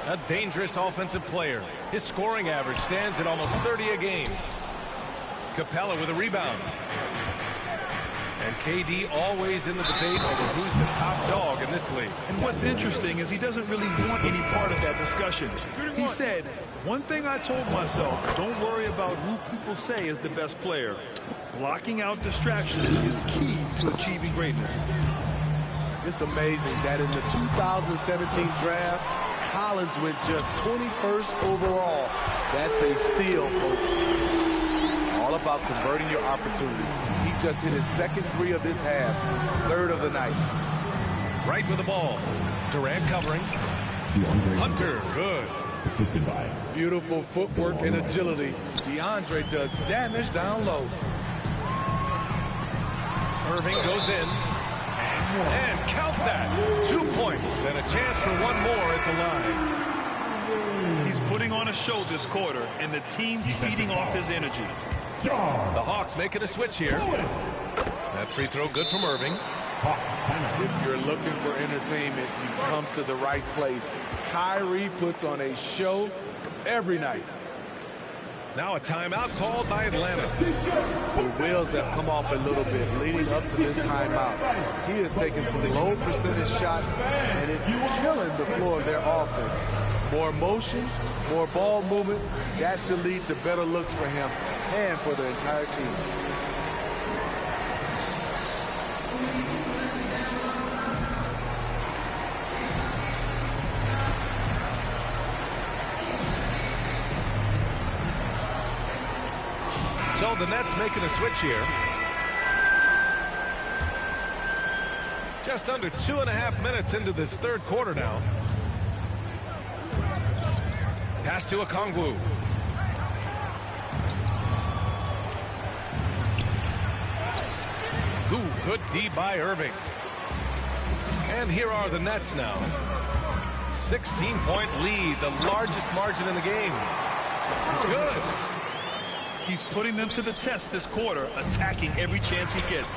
A dangerous offensive player. His scoring average stands at almost 30 a game. Capella with a rebound. And KD always in the debate over who's the top dog in this league. And what's interesting is he doesn't really want any part of that discussion. He said, one thing I told myself, don't worry about who people say is the best player. Blocking out distractions is key to achieving greatness. It's amazing that in the 2017 draft, Collins went just 21st overall. That's a steal, folks. All about converting your opportunities. He just hit his second three of this half, third of the night. Right with the ball. Durant covering. Hunter, good. Assisted by. Beautiful footwork and agility. DeAndre does damage down low. Irving goes in. And count that. 2 points and a chance for one more at the line. He's putting on a show this quarter, and the team's feeding off his energy. The Hawks making a switch here. That free throw good from Irving. If you're looking for entertainment, you've come to the right place. Kyrie puts on a show every night. Now a timeout called by Atlanta. The wheels have come off a little bit leading up to this timeout. He has taken some low percentage shots, and it's killing the floor of their offense. More motion, more ball movement, that should lead to better looks for him and for the entire team. So the Nets making a switch here. Just under 2.5 minutes into this third quarter now. Pass to Okongwu. Ooh, good D by Irving. And here are the Nets now. 16-point lead, the largest margin in the game. It's good. He's putting them to the test this quarter, attacking every chance he gets.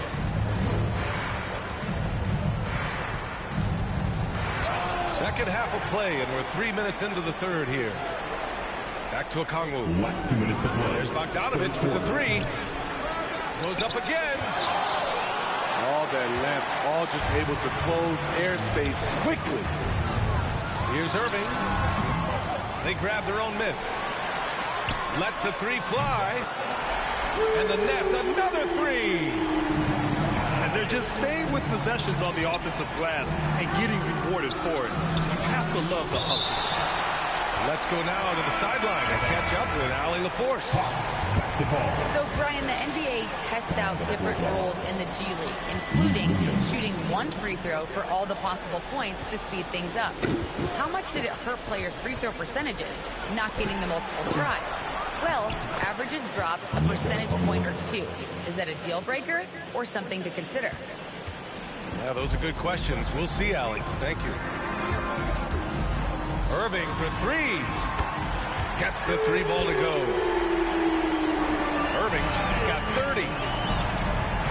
Second half of play, and we're 3 minutes into the third here. Back to Okongwu. Last 2 minutes to play. There's Bogdanovich with the three. Goes up again. All that length, all just able to close airspace quickly. Here's Irving. They grab their own miss. Lets the three fly. And the Nets, another three. And they're just staying with possessions on the offensive glass and getting rewarded for it. You have to love the hustle. Let's go now to the sideline and catch up with Allie LaForce. So, Brian, the NBA tests out different rules in the G League, including shooting one free throw for all the possible points to speed things up. How much did it hurt players' free throw percentages, not getting the multiple tries? Well, averages dropped a percentage point or two. Is that a deal breaker or something to consider? Yeah, those are good questions. We'll see, Allie. Thank you. Irving for three. Gets the three ball to go. Irving's got 30.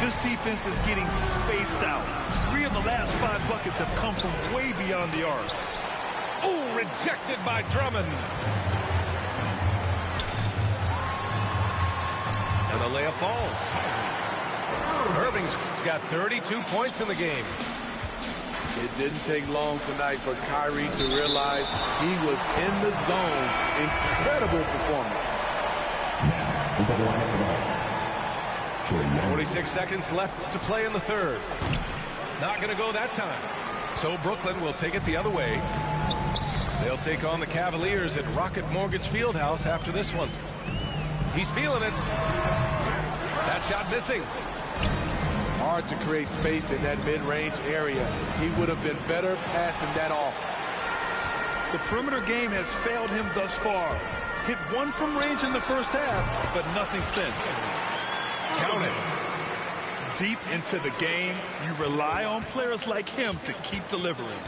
This defense is getting spaced out. 3 of the last 5 buckets have come from way beyond the arc. Oh, rejected by Drummond. And the layup falls. Irving's got 32 points in the game. It didn't take long tonight for Kyrie to realize he was in the zone. Incredible performance. Now, into the line of the Bucks. Trae Young. 46 seconds left to play in the third. Not going to go that time. So Brooklyn will take it the other way. They'll take on the Cavaliers at Rocket Mortgage Fieldhouse after this one. He's feeling it. That shot missing. Hard to create space in that mid-range area. He would have been better passing that off. The perimeter game has failed him thus far. Hit 1 from range in the first half, but nothing since. Count it. Deep into the game, you rely on players like him to keep delivering.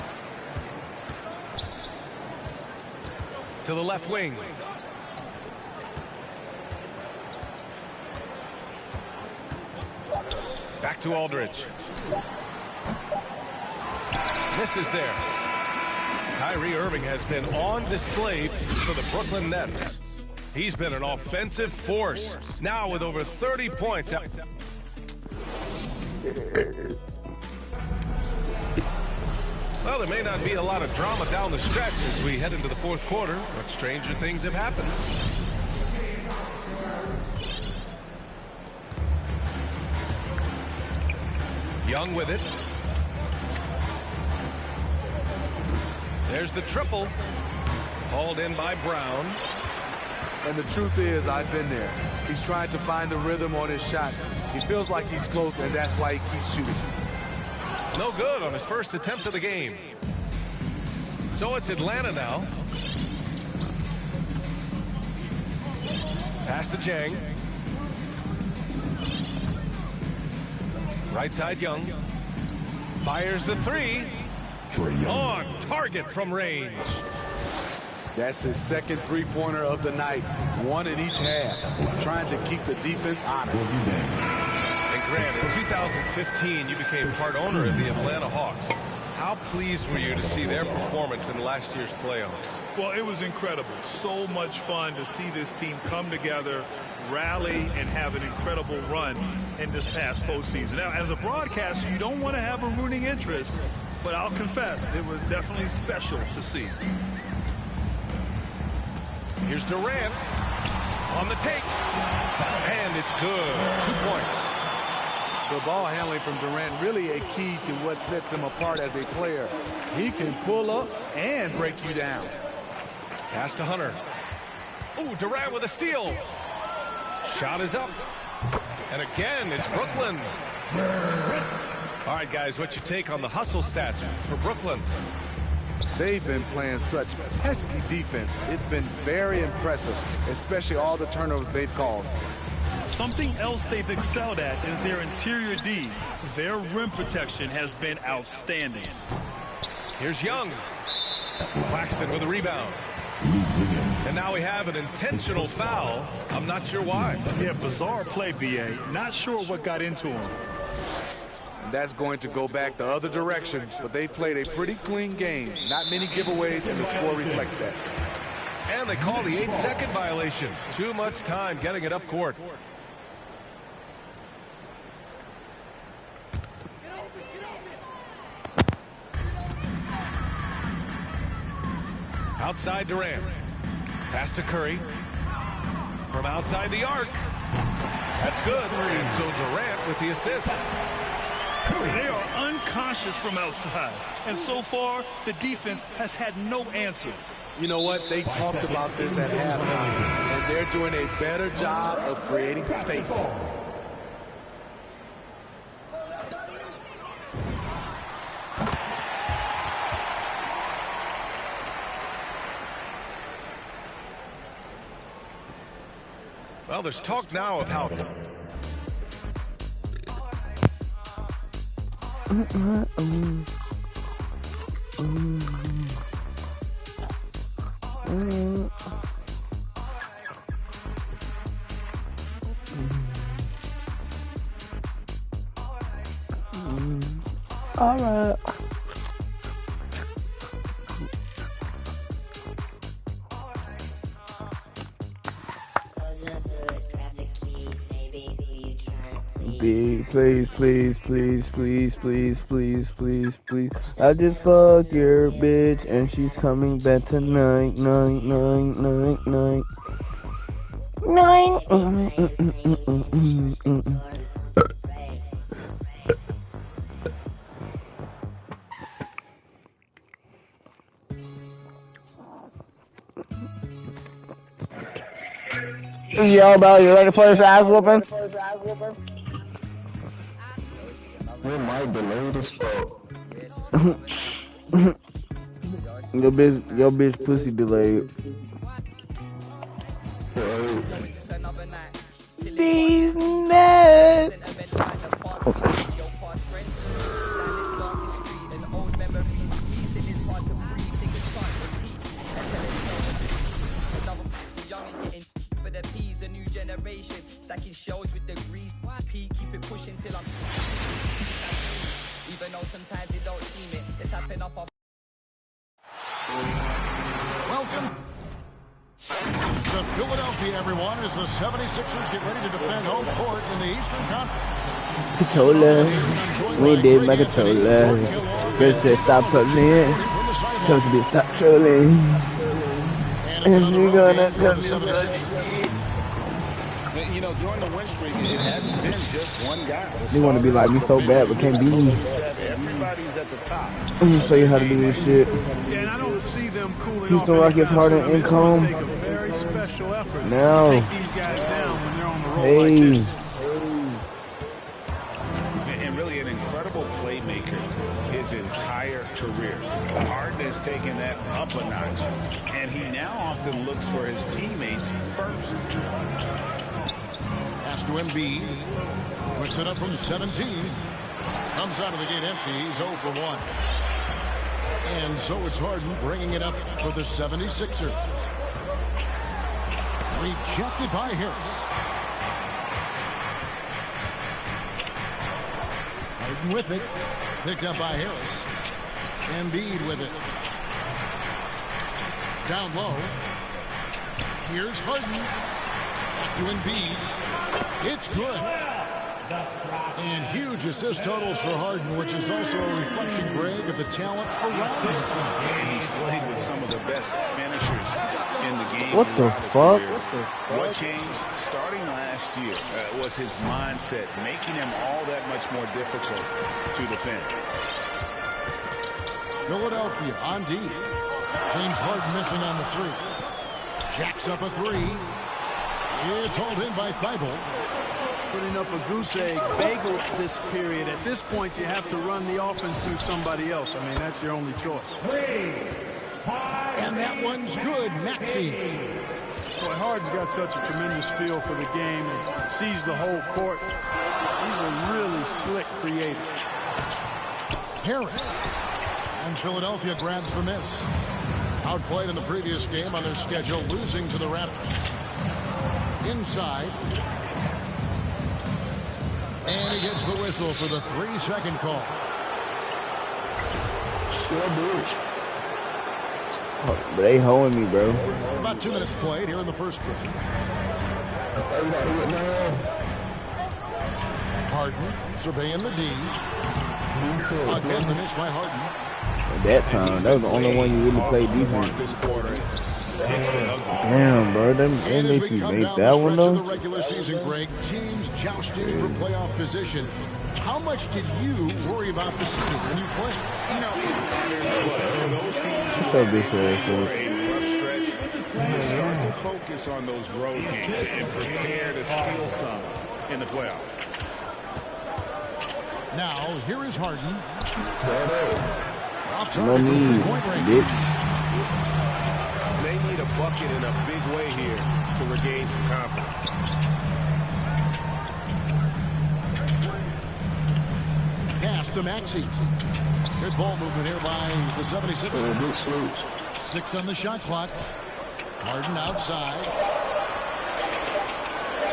To the left wing. Back to Aldridge. Misses there. Kyrie Irving has been on display for the Brooklyn Nets. He's been an offensive force. Now with over 30 points. Well, there may not be a lot of drama down the stretch as we head into the fourth quarter, but stranger things have happened. Young with it. There's the triple. Hauled in by Brown. And the truth is, I've been there. He's trying to find the rhythm on his shot. He feels like he's close, and that's why he keeps shooting. No good on his first attempt of the game. So it's Atlanta now. Pass to Jang. Right side Young. Fires the three. Trae Young. On target from range. That's his second three-pointer of the night. 1 in each half. Trying to keep the defense honest. And Grant, in 2015, you became part owner of the Atlanta Hawks. How pleased were you to see their performance in last year's playoffs? Well, it was incredible. So much fun to see this team come together, rally, and have an incredible run in this past postseason. Now, as a broadcaster, you don't want to have a rooting interest, but I'll confess, it was definitely special to see. Here's Durant on the take, and it's good. 2 points. The ball handling from Durant really a key to what sets him apart as a player. He can pull up and break you down. Pass to Hunter. Oh, Durant with a steal. Shot is up. And again, it's Brooklyn. All right, guys, what's your take on the hustle stats for Brooklyn? They've been playing such pesky defense. It's been very impressive, especially all the turnovers they've caused. Something else they've excelled at is their interior D. Their rim protection has been outstanding. Here's Young. Claxton with a rebound. And now we have an intentional foul. I'm not sure why. Yeah, bizarre play, B.A. Not sure what got into him. And that's going to go back the other direction, but they've played a pretty clean game. Not many giveaways, and the score reflects that. And they call the 8-second violation. Too much time getting it up court. Outside Durant. Pass to Curry. From outside the arc. That's good. And so Durant with the assist. They are unconscious from outside. And so far, the defense has had no answer. You know what? They talked about this at halftime, and they're doing a better job of creating space. Well, there's talk now of how All right. Please, please, please, please, please, please, please, please. I just fucked your bitch and she's coming back tonight, night, night, night, night. Nine. Yo, Bell, you ready to play this ass whooping? What my delayed as fuck. Your bitch pussy delayed. These nuts. A new generation stacking shells with degrees. P keep it pushing till I'm even though sometimes it don't seem it. It's tapping up off. Welcome to Philadelphia, everyone, as the 76ers get ready to defend home court in the Eastern Conference. Katola. We did my Katola. Chris said stop trolling. Tell me to stop trolling. And you're gonna tell me. You know, during the win streak, it hadn't been just one guy. They want to be like me so bad, but can't be me. Everybody's at the top. Let me show you how to do this shit. Yeah, and I don't see them cooling Houston off. Rockets, Harden, It's income. gonna take a very special effort Now. to take these guys down when they're on the roll like this. And really an incredible playmaker his entire career. Harden has taken that up a notch, and he now often looks for his teammates first. Pass to Embiid. Puts it up from 17. Comes out of the gate empty. He's 0 for 1. And so it's Harden bringing it up for the 76ers. Rejected by Harris. Harden with it. Picked up by Harris. Embiid with it. Down low. Here's Harden. Back to Embiid. It's good. And huge assist totals for Harden, which is also a reflection, Greg, of the talent around him. And he's played with some of the best finishers in the game. What the fuck? What changed starting last year was his mindset, making him all that much more difficult to defend. Philadelphia on D. James Harden missing on the three. Jacks up a three. It's hauled in by Thibault. Putting up a goose egg bagel this period. At this point, you have to run the offense through somebody else. I mean, that's your only choice. And that one's good. Maxey. Boy, Harden's got such a tremendous feel for the game and sees the whole court. He's a really slick creator. Harris. And Philadelphia grabs the miss. Outplayed in the previous game on their schedule, losing to the Raptors. Inside. And he gets the whistle for the 3-second call. Oh, but they hoeing me, bro. About 2 minutes played here in the first quarter. Harden surveying the D. Again, the miss by Harden. At that time, that was the only one you really played defense. Damn, bro, they make you make that one though. The regular season, Greg, teams jousting for playoff position. How much did you worry about the season when you played? You know, it matters for those teams who So are big for a rough stretch. Start to focus on those road games and prepare to steal some in the playoffs. Now, here is Harden. No need, bitch. They need a bucket in a big way here to regain some confidence. Pass to Maxey. Good ball movement here by the 76ers. 6 on the shot clock. Harden outside.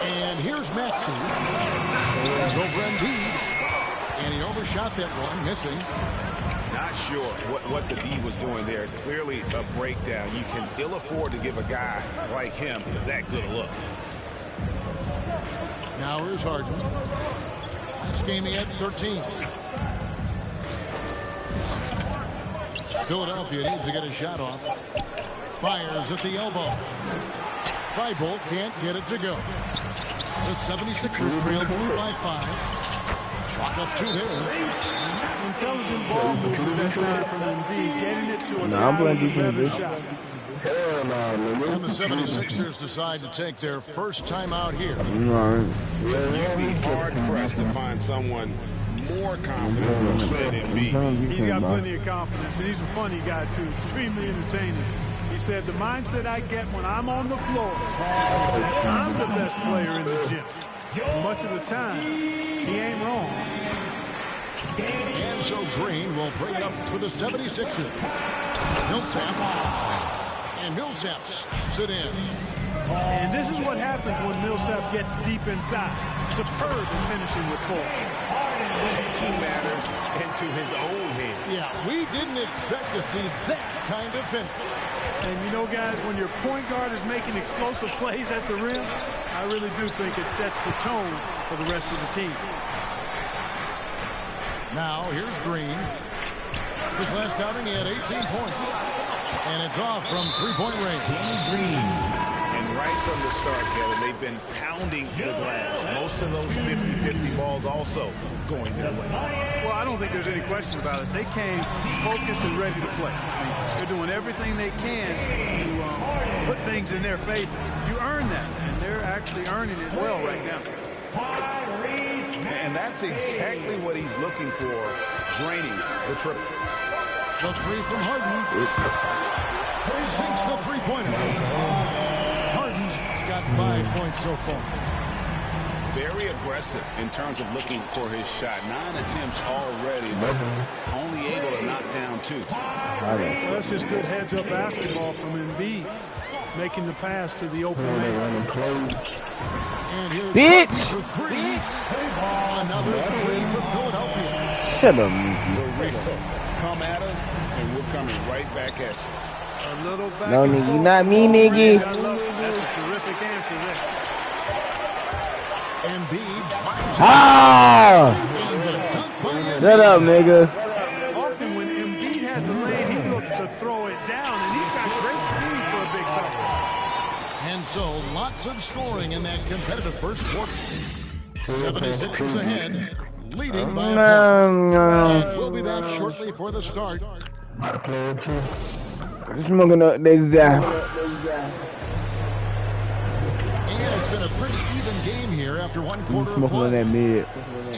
And here's Maxey. It's over Embiid. And he overshot that one, missing. Not sure what the D was doing there. Clearly a breakdown. You can ill afford to give a guy like him that good a look. Now here's Harden. Last game he had 13. Philadelphia needs to get a shot off. Fires at the elbow. Thibault can't get it to go. The 76ers trail by 5. Chalk up 2 there. Intelligent ball movement that time from Embiid, getting it to a guy with a better shot. And the 76ers decide to take their first time out here. You'd be hard-pressed to find someone more confident than Embiid. He's got plenty of confidence, and he's a funny guy, too. Extremely entertaining. He said, the mindset I get when I'm on the floor is that I'm the best player in the gym. And much of the time, he ain't wrong. And so Green will bring it up for the 76ers. Millsap. And Millsap sit in. And this is what happens when Millsap gets deep inside. Superb in finishing with force. Taking matters into his own hands. Yeah, we didn't expect to see that kind of finish. And you know, guys, when your point guard is making explosive plays at the rim, I really do think it sets the tone for the rest of the team. Now, here's Green. His last outing, he had 18 points. And it's off from three-point range. Green. And right from the start, Kevin, they've been pounding the glass. Most of those 50-50 balls also going their way. Well, I don't think there's any question about it. They came focused and ready to play. They're doing everything they can to put things in their favor. You earn that, and they're actually earning it well right now. And that's exactly what he's looking for, draining the triple. The three from Harden. Sinks the three-pointer. Harden's got 5 points so far. Very aggressive in terms of looking for his shot. 9 attempts already, but only able to knock down 2. Well, that's just good heads-up basketball from Embiid, making the pass to the open man. And here's Bitch! for 3. Another 3 for Philadelphia. Shut up, Come at us, and we're coming right back at you. A little back no, and nigga, forth. not me, nigga. That's a terrific answer there. Embiid drives Ah! Shut up, nigga. Often when Embiid has a lane, he looks to throw it down, and he's got great speed for a big fella. And so lots of scoring in that competitive first quarter. 76ers ahead, leading by a point. And we'll be back shortly for the start. Smoking up this guy. And it's been a pretty even game here after one quarter of Smoking on that play. mid.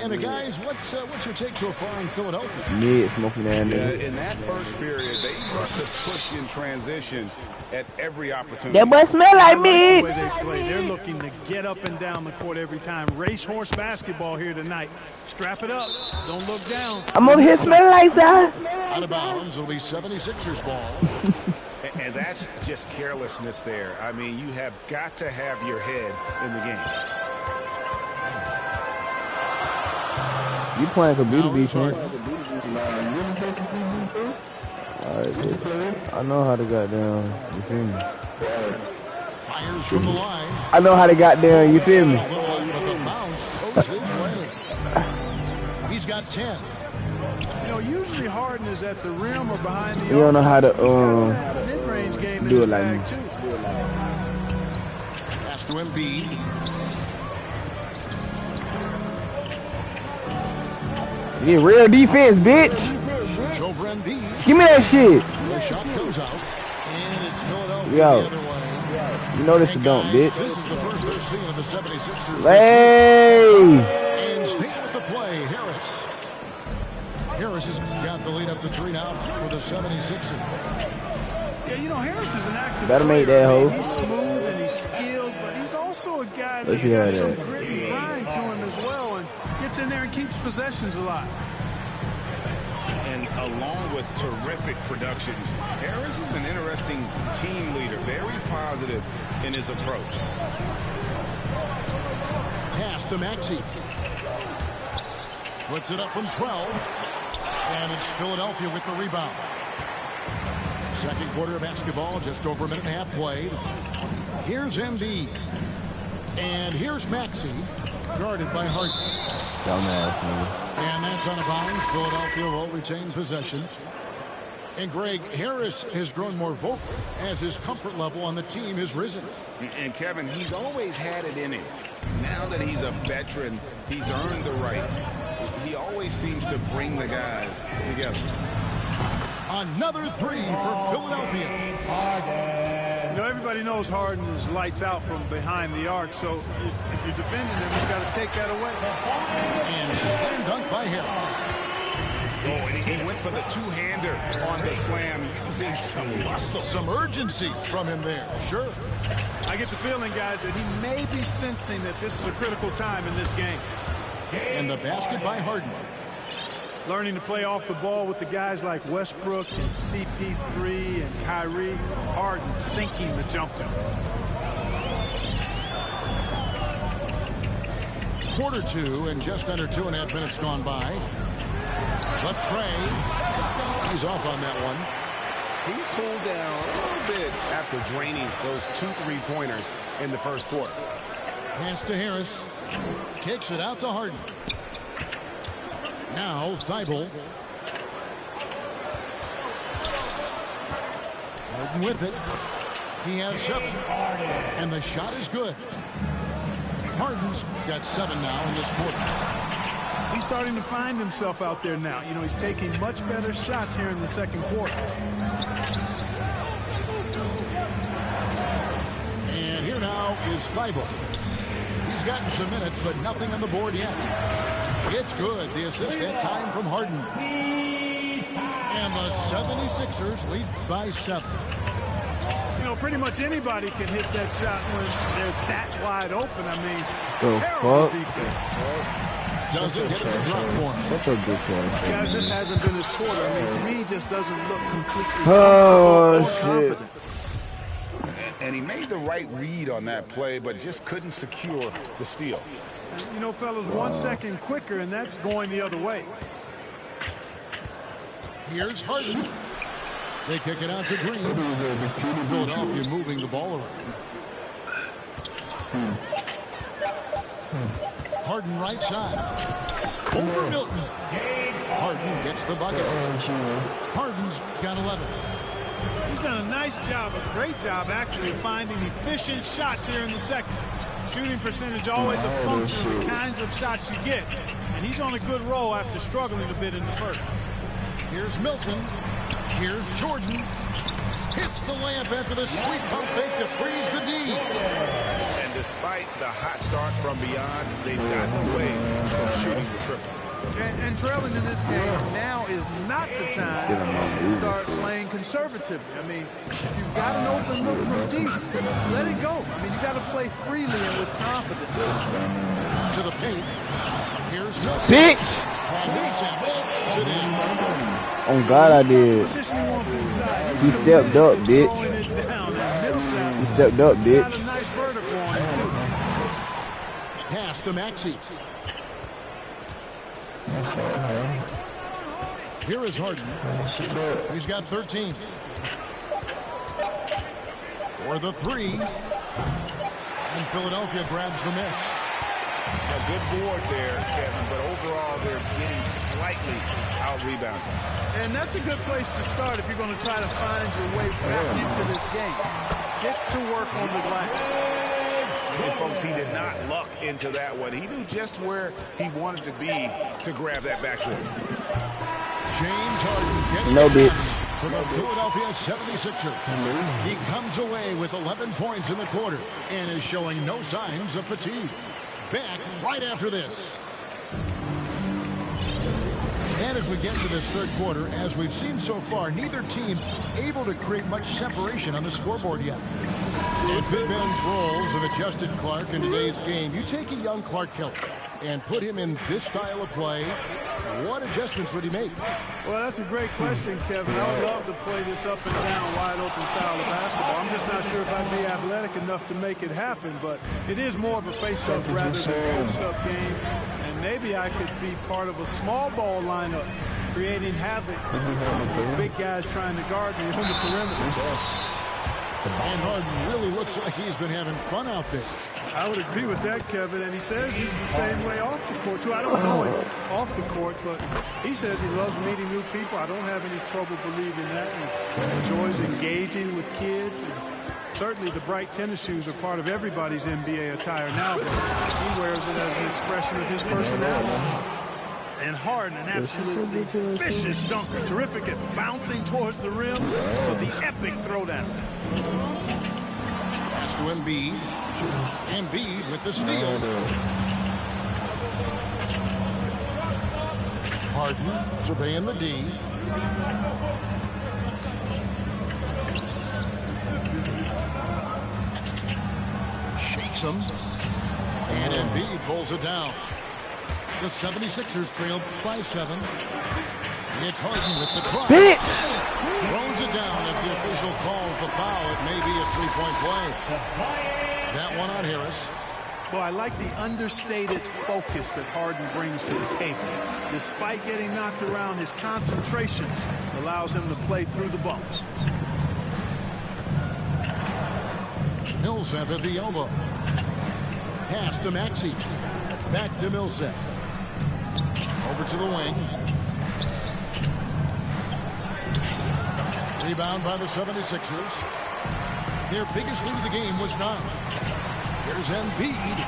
And guys, what's your take so far in Philadelphia? Mid, smoking that Yeah, nigga. in that first period, they look to push in transition at every opportunity. That boy smell like The me. way they play, they're looking to get up and down the court every time. Racehorse basketball here tonight. Strap it up. Don't look down. I'm over here smelling like that. Out of bounds, it'll be 76ers ball. And that's just carelessness there. I mean, you have got to have your head in the game. You playing computer Now here's defense. Harden. Alright, bitch. I know how to goddamn, you feel me? Fires from the line. I know how to goddamn, you feel me? But the bounce goes his way. He's got 10. You know, usually Harden is at the rim or behind the You don't know how to, He's got that mid-range game in do his it like bag, me. too. Pass to Embiid. Yeah, real defense, bitch. Shoots over Embiid. Give me that shit. The shot goes out. And it's Philadelphia Yo. the other way. You know this And a don't, guys, bitch. this is the first they're seeing of the 76ers. Hey! And staying with the play, Harris. Harris has got the lead up to 3 now for the 76ers. Yeah, you know, Harris is an active Better make player. that hoe. He's smooth and he's skilled, but he's also a guy Look that's got at some that. grit and grind to him as well, and gets in there and keeps possessions alive. terrific production. Harris is an interesting team leader, very positive in his approach. Pass to Maxey. Puts it up from 12. And it's Philadelphia with the rebound. Second quarter of basketball, just over a minute and a half played. Here's Embiid. And here's Maxey, guarded by Harden. And that's out of bounds. Philadelphia will retain possession. And Greg, Harris has grown more vocal as his comfort level on the team has risen. And Kevin, he's always had it in him. Now that he's a veteran, he's earned the right. He always seems to bring the guys together. Another three for Philadelphia. You know, everybody knows Harden is lights out from behind the arc, so if you're defending him, you've got to take that away. And slam dunk by Harris. Oh, and he went for the two-hander on the slam, using some muscle. Some urgency from him there, sure. I get the feeling, guys, that he may be sensing that this is a critical time in this game. And the basket by Harden. Learning to play off the ball with the guys like Westbrook and CP3 and Kyrie. Harden sinking the jumper. Quarter two and just under 2.5 minutes gone by. But Trey, he's off on that one. He's cooled down a little bit after draining those 2 3-pointers in the first quarter. Pass to Harris. Kicks it out to Harden. Now Thibault. Harden with it. He has 7. And the shot is good. Harden's got 7 now in this quarter. He's starting to find himself out there now. You know, he's taking much better shots here in the second quarter. And here now is Thibault. He's gotten some minutes, but nothing on the board yet. It's good. The assist that time from Harden. And the 76ers lead by 7. You know, pretty much anybody can hit that shot when they're that wide open. I mean, terrible defense. Doesn't get it to drop for him. That's a good one. Guys, this hasn't been his quarter. I mean, to me, just doesn't look completely confident. And he made the right read on that play, but just couldn't secure the steal. You know, fellas, 1 second quicker, and that's going the other way. Here's Harden. They kick it out to Green. Philadelphia moving the ball around. Harden right side. Over Milton. Harden gets the bucket. Harden's got 11. He's done a nice job, a great job, actually, finding efficient shots here in the second. Shooting percentage always a function of the kinds of shots you get. And he's on a good roll after struggling a bit in the first. Here's Milton. Here's Jordan. Hits the layup after the sweet pump fake to freeze the D. And despite the hot start from beyond, they've gotten away from shooting the triple. And trailing in this game now is not the time to start playing conservatively. I mean, if you've got an open look from deep, let it go. I mean, you got to play freely and with confidence. To the paint. Here's Milton. Oh God, I did. He stepped up, bitch. He stepped up, bitch. Pass to Maxey. Here is Harden. He's got 13. For the 3. And Philadelphia grabs the miss. A good board there, Kevin, but overall they're getting slightly out-rebounded. And that's a good place to start if you're going to try to find your way back into this game. Get to work on the glass. And folks, he did not luck into that one. He knew just where he wanted to be to grab that backboard. James Harden getting no bit for the Philadelphia 76ers. He comes away with 11 points in the quarter and is showing no signs of fatigue. Back right after this. And as we get to this third quarter, as we've seen so far, neither team able to create much separation on the scoreboard yet. It depends roles of adjusted Clark in today's game. You take a young Clark Kelly and put him in this style of play, What adjustments would he make? Well, that's a great question, Kevin. I would love to play this up and down, wide open style of basketball. I'm just not sure if I'd be athletic enough to make it happen, but it is more of a face-up rather than post-up game. And maybe I could be part of a small ball lineup, creating havoc with big guys trying to guard me on the perimeter. And Harden really looks like he's been having fun out there. I would agree with that, Kevin, and he says he's the same way off the court, too. I don't know him off the court, but he says he loves meeting new people. I don't have any trouble believing that. He enjoys engaging with kids. And certainly the bright tennis shoes are part of everybody's NBA attire now, but he wears it as an expression of his personality. And Harden, an absolutely vicious dunker. Terrific at bouncing towards the rim with the epic throwdown. Pass to Embiid. Embiid with the steal. Harden surveying the D. Shakes him. And Embiid pulls it down. The 76ers trail by 7. It's Harden with the try. Throws it down as the official calls the foul. It may be a three-point play. That one on Harris. Well, I like the understated focus that Harden brings to the table. Despite getting knocked around, his concentration allows him to play through the bumps. Millsap at the elbow. Pass to Maxey. Back to Millsap. Over to the wing. Rebound by the 76ers. Their biggest lead of the game was 9. Here's Embiid.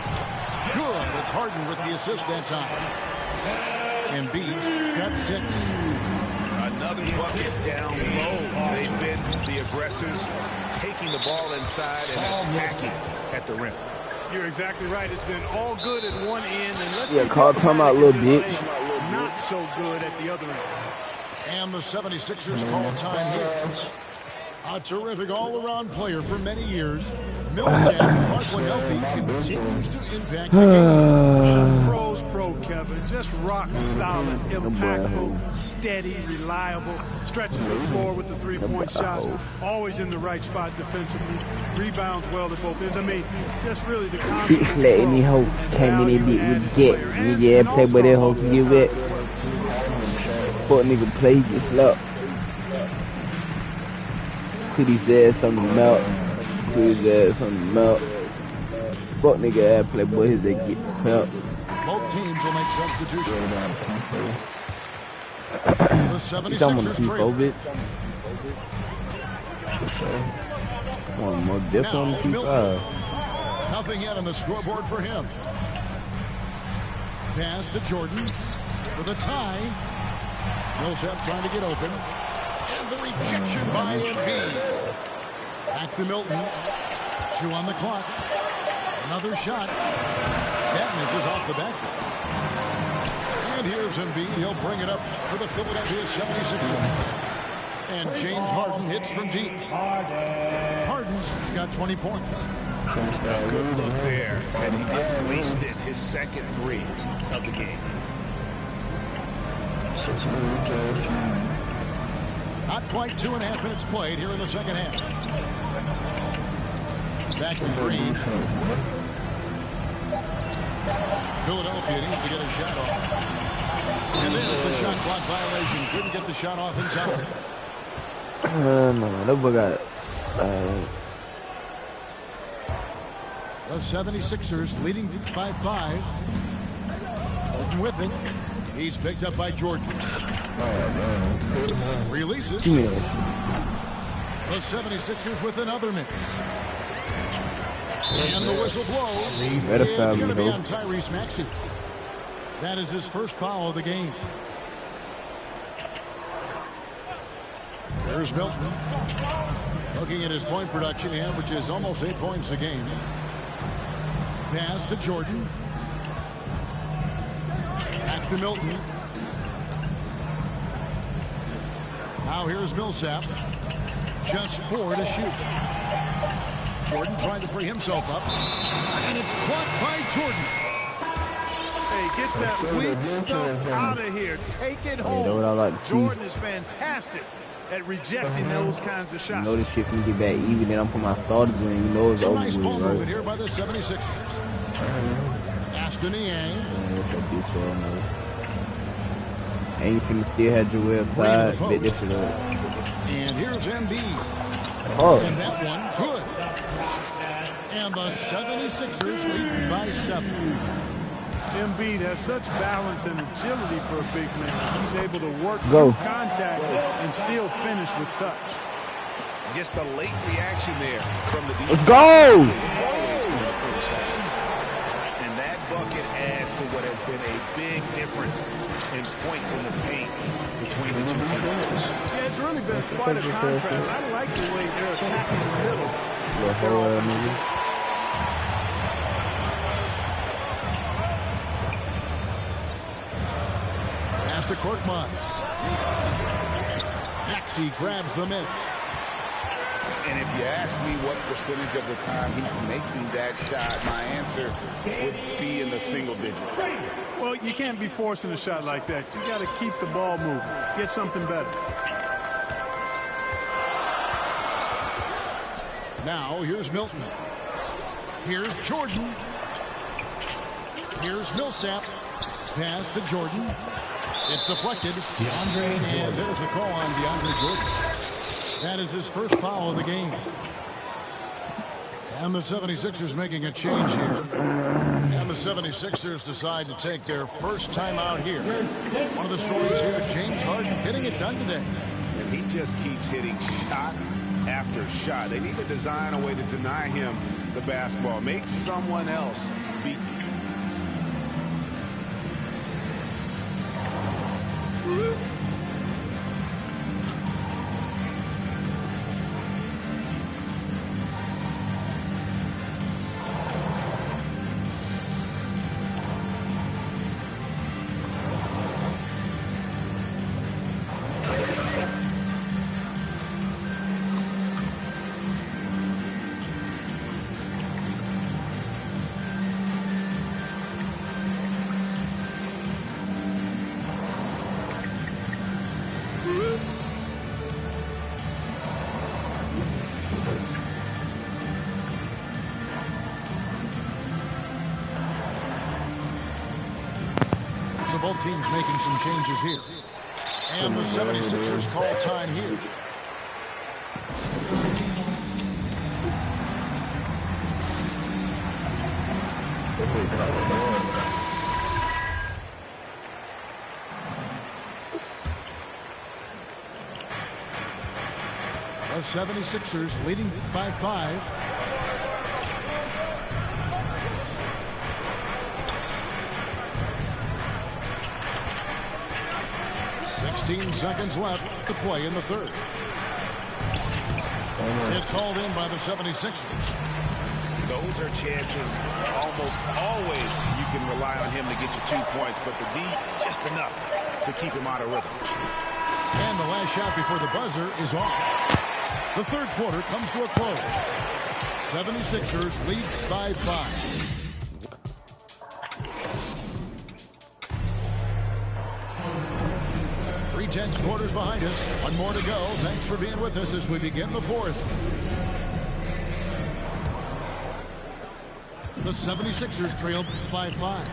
Good. It's Harden with the assist that time. Embiid's got 6. Another bucket down low. They've been the aggressors, taking the ball inside and attacking at the rim. You're exactly right. It's been all good at one end, and let's call time out a little bit. Not so good at the other end. And the 76ers call time here. A terrific all-around player for many years. Millsap, Clark when healthy, continues to impact the game. Pro's pro, Kevin. Just rock solid, impactful, steady, reliable. Stretches the floor with the three-point shot. Always in the right spot defensively. Rebounds well at both ends. I mean, just really the concept. Let any hoe came in and beat with get. Nigga, play with that hoe to get wet. Fuck nigga play, get slapped. Put his ass on the mouth. Put his ass on the mouth. Fuck nigga ass play boy, his ass get slapped. Both teams will make substitutions. The 76ers trail. One more dip on the P5. Nothing yet on the scoreboard for him. Pass to Jordan for the tie. Millsap trying to get open. And the rejection by Embiid. Back to Milton. 2 on the clock. Another shot. That misses off the backboard. And here's Embiid. He'll bring it up for the Philadelphia 76ers. And James Harden hits from deep. Harden's got 20 points. A good look there. And he just wasted his second 3 of the game. Not quite 2.5 minutes played here in the second half. Back to Green. Philadelphia needs to get a shot off. And there's the shot clock violation. Couldn't get the shot off in time. No, that boy got it. The 76ers leading by 5. Jordan with it. He's picked up by Jordan. Releases. The 76ers with another miss. And the whistle blows. It's going to be on Tyrese Maxey. That is his first foul of the game. There's Milton. Looking at his point production, he averages almost 8 points a game. Pass to Jordan. Back to Milton. Now here's Millsap. Just 4 to shoot. Jordan trying to free himself up. And it's blocked by Jordan. Hey, get that weak stuff out of here. Take it home. Like Jordan is fantastic at rejecting those kinds of shots. You know this shit can get back even, then I'm putting my starters in. You know it's Some over nice with, ball right? movement here by the 76ers. Ashton Yang. And you can still have Joel side. Bit this shit up. And here's Embiid. Oh. And that one, good. And the 76ers lead by 7. Embiid has such balance and agility for a big man. He's able to work through contact and still finish with touch. Just a late reaction there from the defense. Let's go! And that bucket adds to what has been a big difference in points in the paint between the two teams. Yeah, it's really been quite a contrast. I like the way they're attacking the middle. Pass to Korkmaz. Maxey grabs the miss. And if you ask me what percentage of the time he's making that shot, my answer would be in the single digits. Well, you can't be forcing a shot like that. You got to keep the ball moving. Get something better. Now here's Milton. Here's Jordan. Here's Millsap. Pass to Jordan. It's deflected. And there's the call on DeAndre Jordan. That is his first foul of the game. And the 76ers making a change here. And the 76ers decide to take their first time out here. One of the stories here, James Harden getting it done today. And he just keeps hitting shot after shot. They need to design a way to deny him the basketball. Make someone else beat. So both teams making some changes here. And the 76ers call time here. The 76ers leading by 5. Seconds left to play in the third. It's hauled in by the 76ers. Those are chances almost always you can rely on him to get you 2 points, but the D just enough to keep him out of rhythm. And the last shot before the buzzer is off. The third quarter comes to a close. 76ers lead by 5. 3/10 quarters behind us. One more to go. Thanks for being with us as we begin the fourth. The 76ers trail by 5.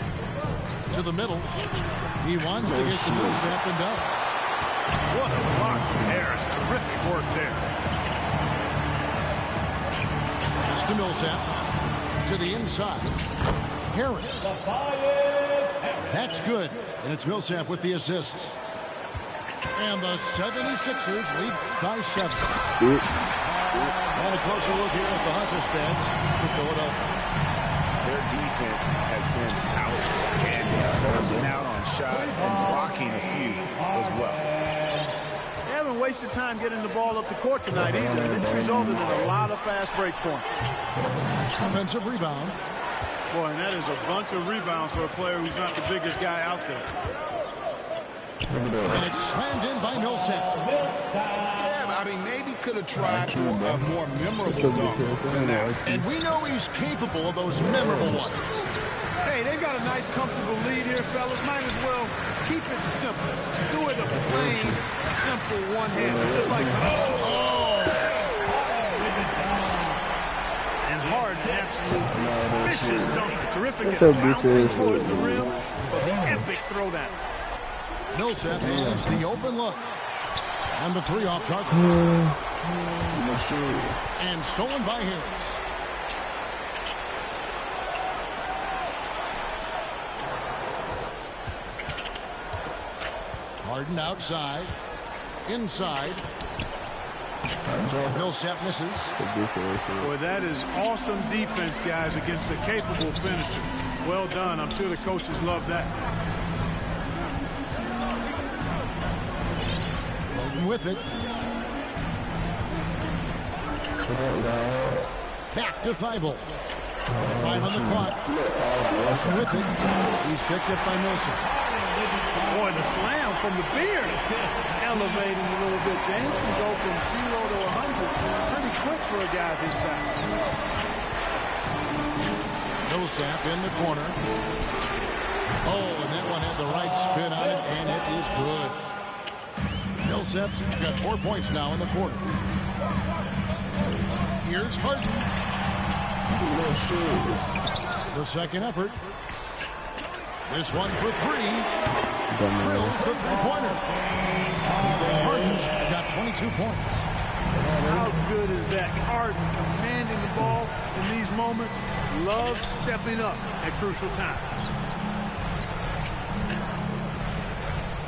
To the middle. He wants to get the Millsap and does. What a block from Harris. Terrific work there. Pass to Millsap. To the inside. Harris. That's good. And it's Millsap with the assist. And the 76ers lead by 7. And a closer look here at the Hustle stats for Philadelphia. Their defense has been outstanding, closing out on shots and blocking a few as well. They haven't wasted time getting the ball up the court tonight either, and it's resulted in a lot of fast break points. Offensive rebound. Boy, and that is a bunch of rebounds for a player who's not the biggest guy out there. And it's slammed in by Millsap. Yeah, I mean, maybe could have tried for a more memorable dunk than that. And we know he's capable of those memorable ones. Hey, they've got a nice, comfortable lead here, fellas. Might as well keep it simple. Do it a plain, simple one-hander, just like and Harden, absolute vicious dunker. Terrific at bouncing towards the rim for the epic throwdown. Millsap has the open look. And the three off target. And stolen by Harris. Harden outside. Inside. Millsap misses. Boy, that is awesome defense, guys, against a capable finisher. Well done. I'm sure the coaches love that. Harden with it. Back to Thibault. 5 on the clock. Harden with it. He's picked up by Millsap. Boy, the slam from the beard. Elevating a little bit. James can go from 0 to 100 pretty quick for a guy this size. Millsap in the corner. Oh, and that one had the right spin on it, and it is good. Millsap's got 4 points now in the quarter. Here's Harden. The second effort. This one for 3. Drills the three-pointer. Harden's got 22 points. How good is that? Harden commanding the ball in these moments. Loves stepping up at crucial times.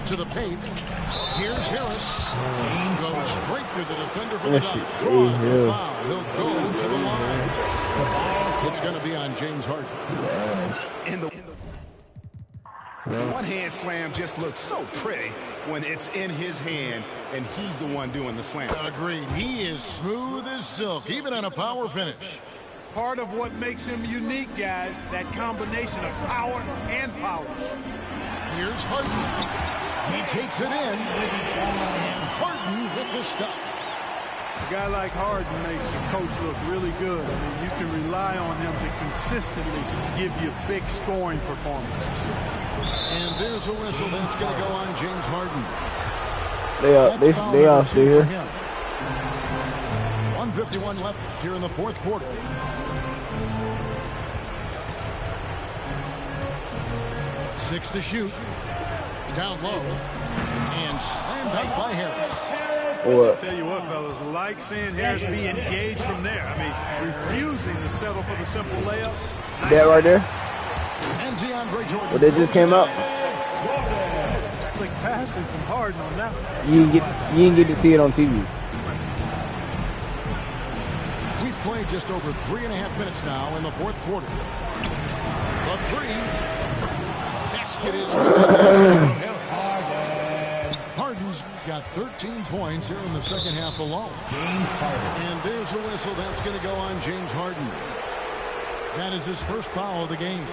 To the paint. Here's Harris. Goes straight to the defender for the dunk. Draws the foul. He'll go to the line. It's going to be on James Harden. In the one-hand slam just looks so pretty when it's in his hand and he's the one doing the slam. Agreed. He is smooth as silk, even on a power finish. Part of what makes him unique, guys, that combination of power and polish. Here's Harden. He takes it in. And Harden with the stuff. A guy like Harden makes a coach look really good. I mean, you can rely on him to consistently give you big scoring performances. And there's a whistle that's going to go on James Harden. They are still here. 1:51 left here in the fourth quarter. Six to shoot. Down low. And slammed out by Harris. I'll tell you what, fellas, like seeing Harris be engaged from there. I mean, refusing to settle for the simple layup. Nice. That right there. And DeAndre Jordan. Well, they just came up. Some slick passing from Harden on that one. You didn't get to see it on TV. We've played just over 3.5 minutes now in the fourth quarter. The three. Basket is good. From Harris. Harden's got 13 points here in the second half alone. And there's a whistle that's going to go on James Harden. That is his first foul of the game.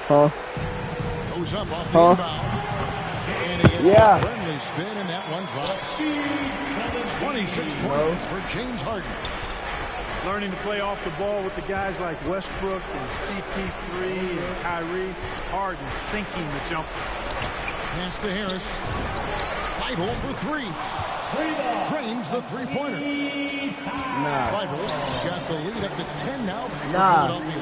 Goes up off the inbound. And he gets a friendly spin, and that one drops. 26 points for James Harden. Learning to play off the ball with the guys like Westbrook and CP3 and Kyrie. Harden sinking the jumper. Pass to Harris. Thibault for 3. Drains the three-pointer. Thibault got the lead up to 10 now for Philadelphia.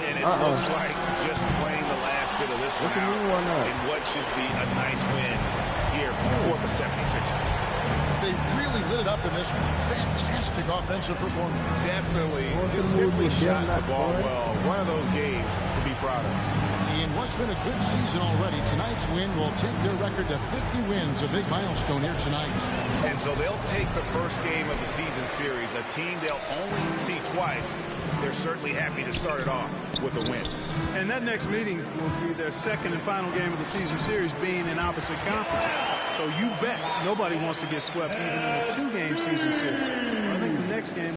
And it looks like just playing the last bit of this one out in what should be a nice win here for the 76ers. They really lit it up in this one. Fantastic offensive performance. Definitely. Just simply shot the ball well. One of those games to be proud of. In what's been a good season already, tonight's win will take their record to 50 wins, a big milestone here tonight. And so they'll take the first game of the season series, a team they'll only see twice. They're certainly happy to start it off with a win. And that next meeting will be their second and final game of the season series, being in opposite conference. So you bet nobody wants to get swept even in a 2-game season series. I think the next game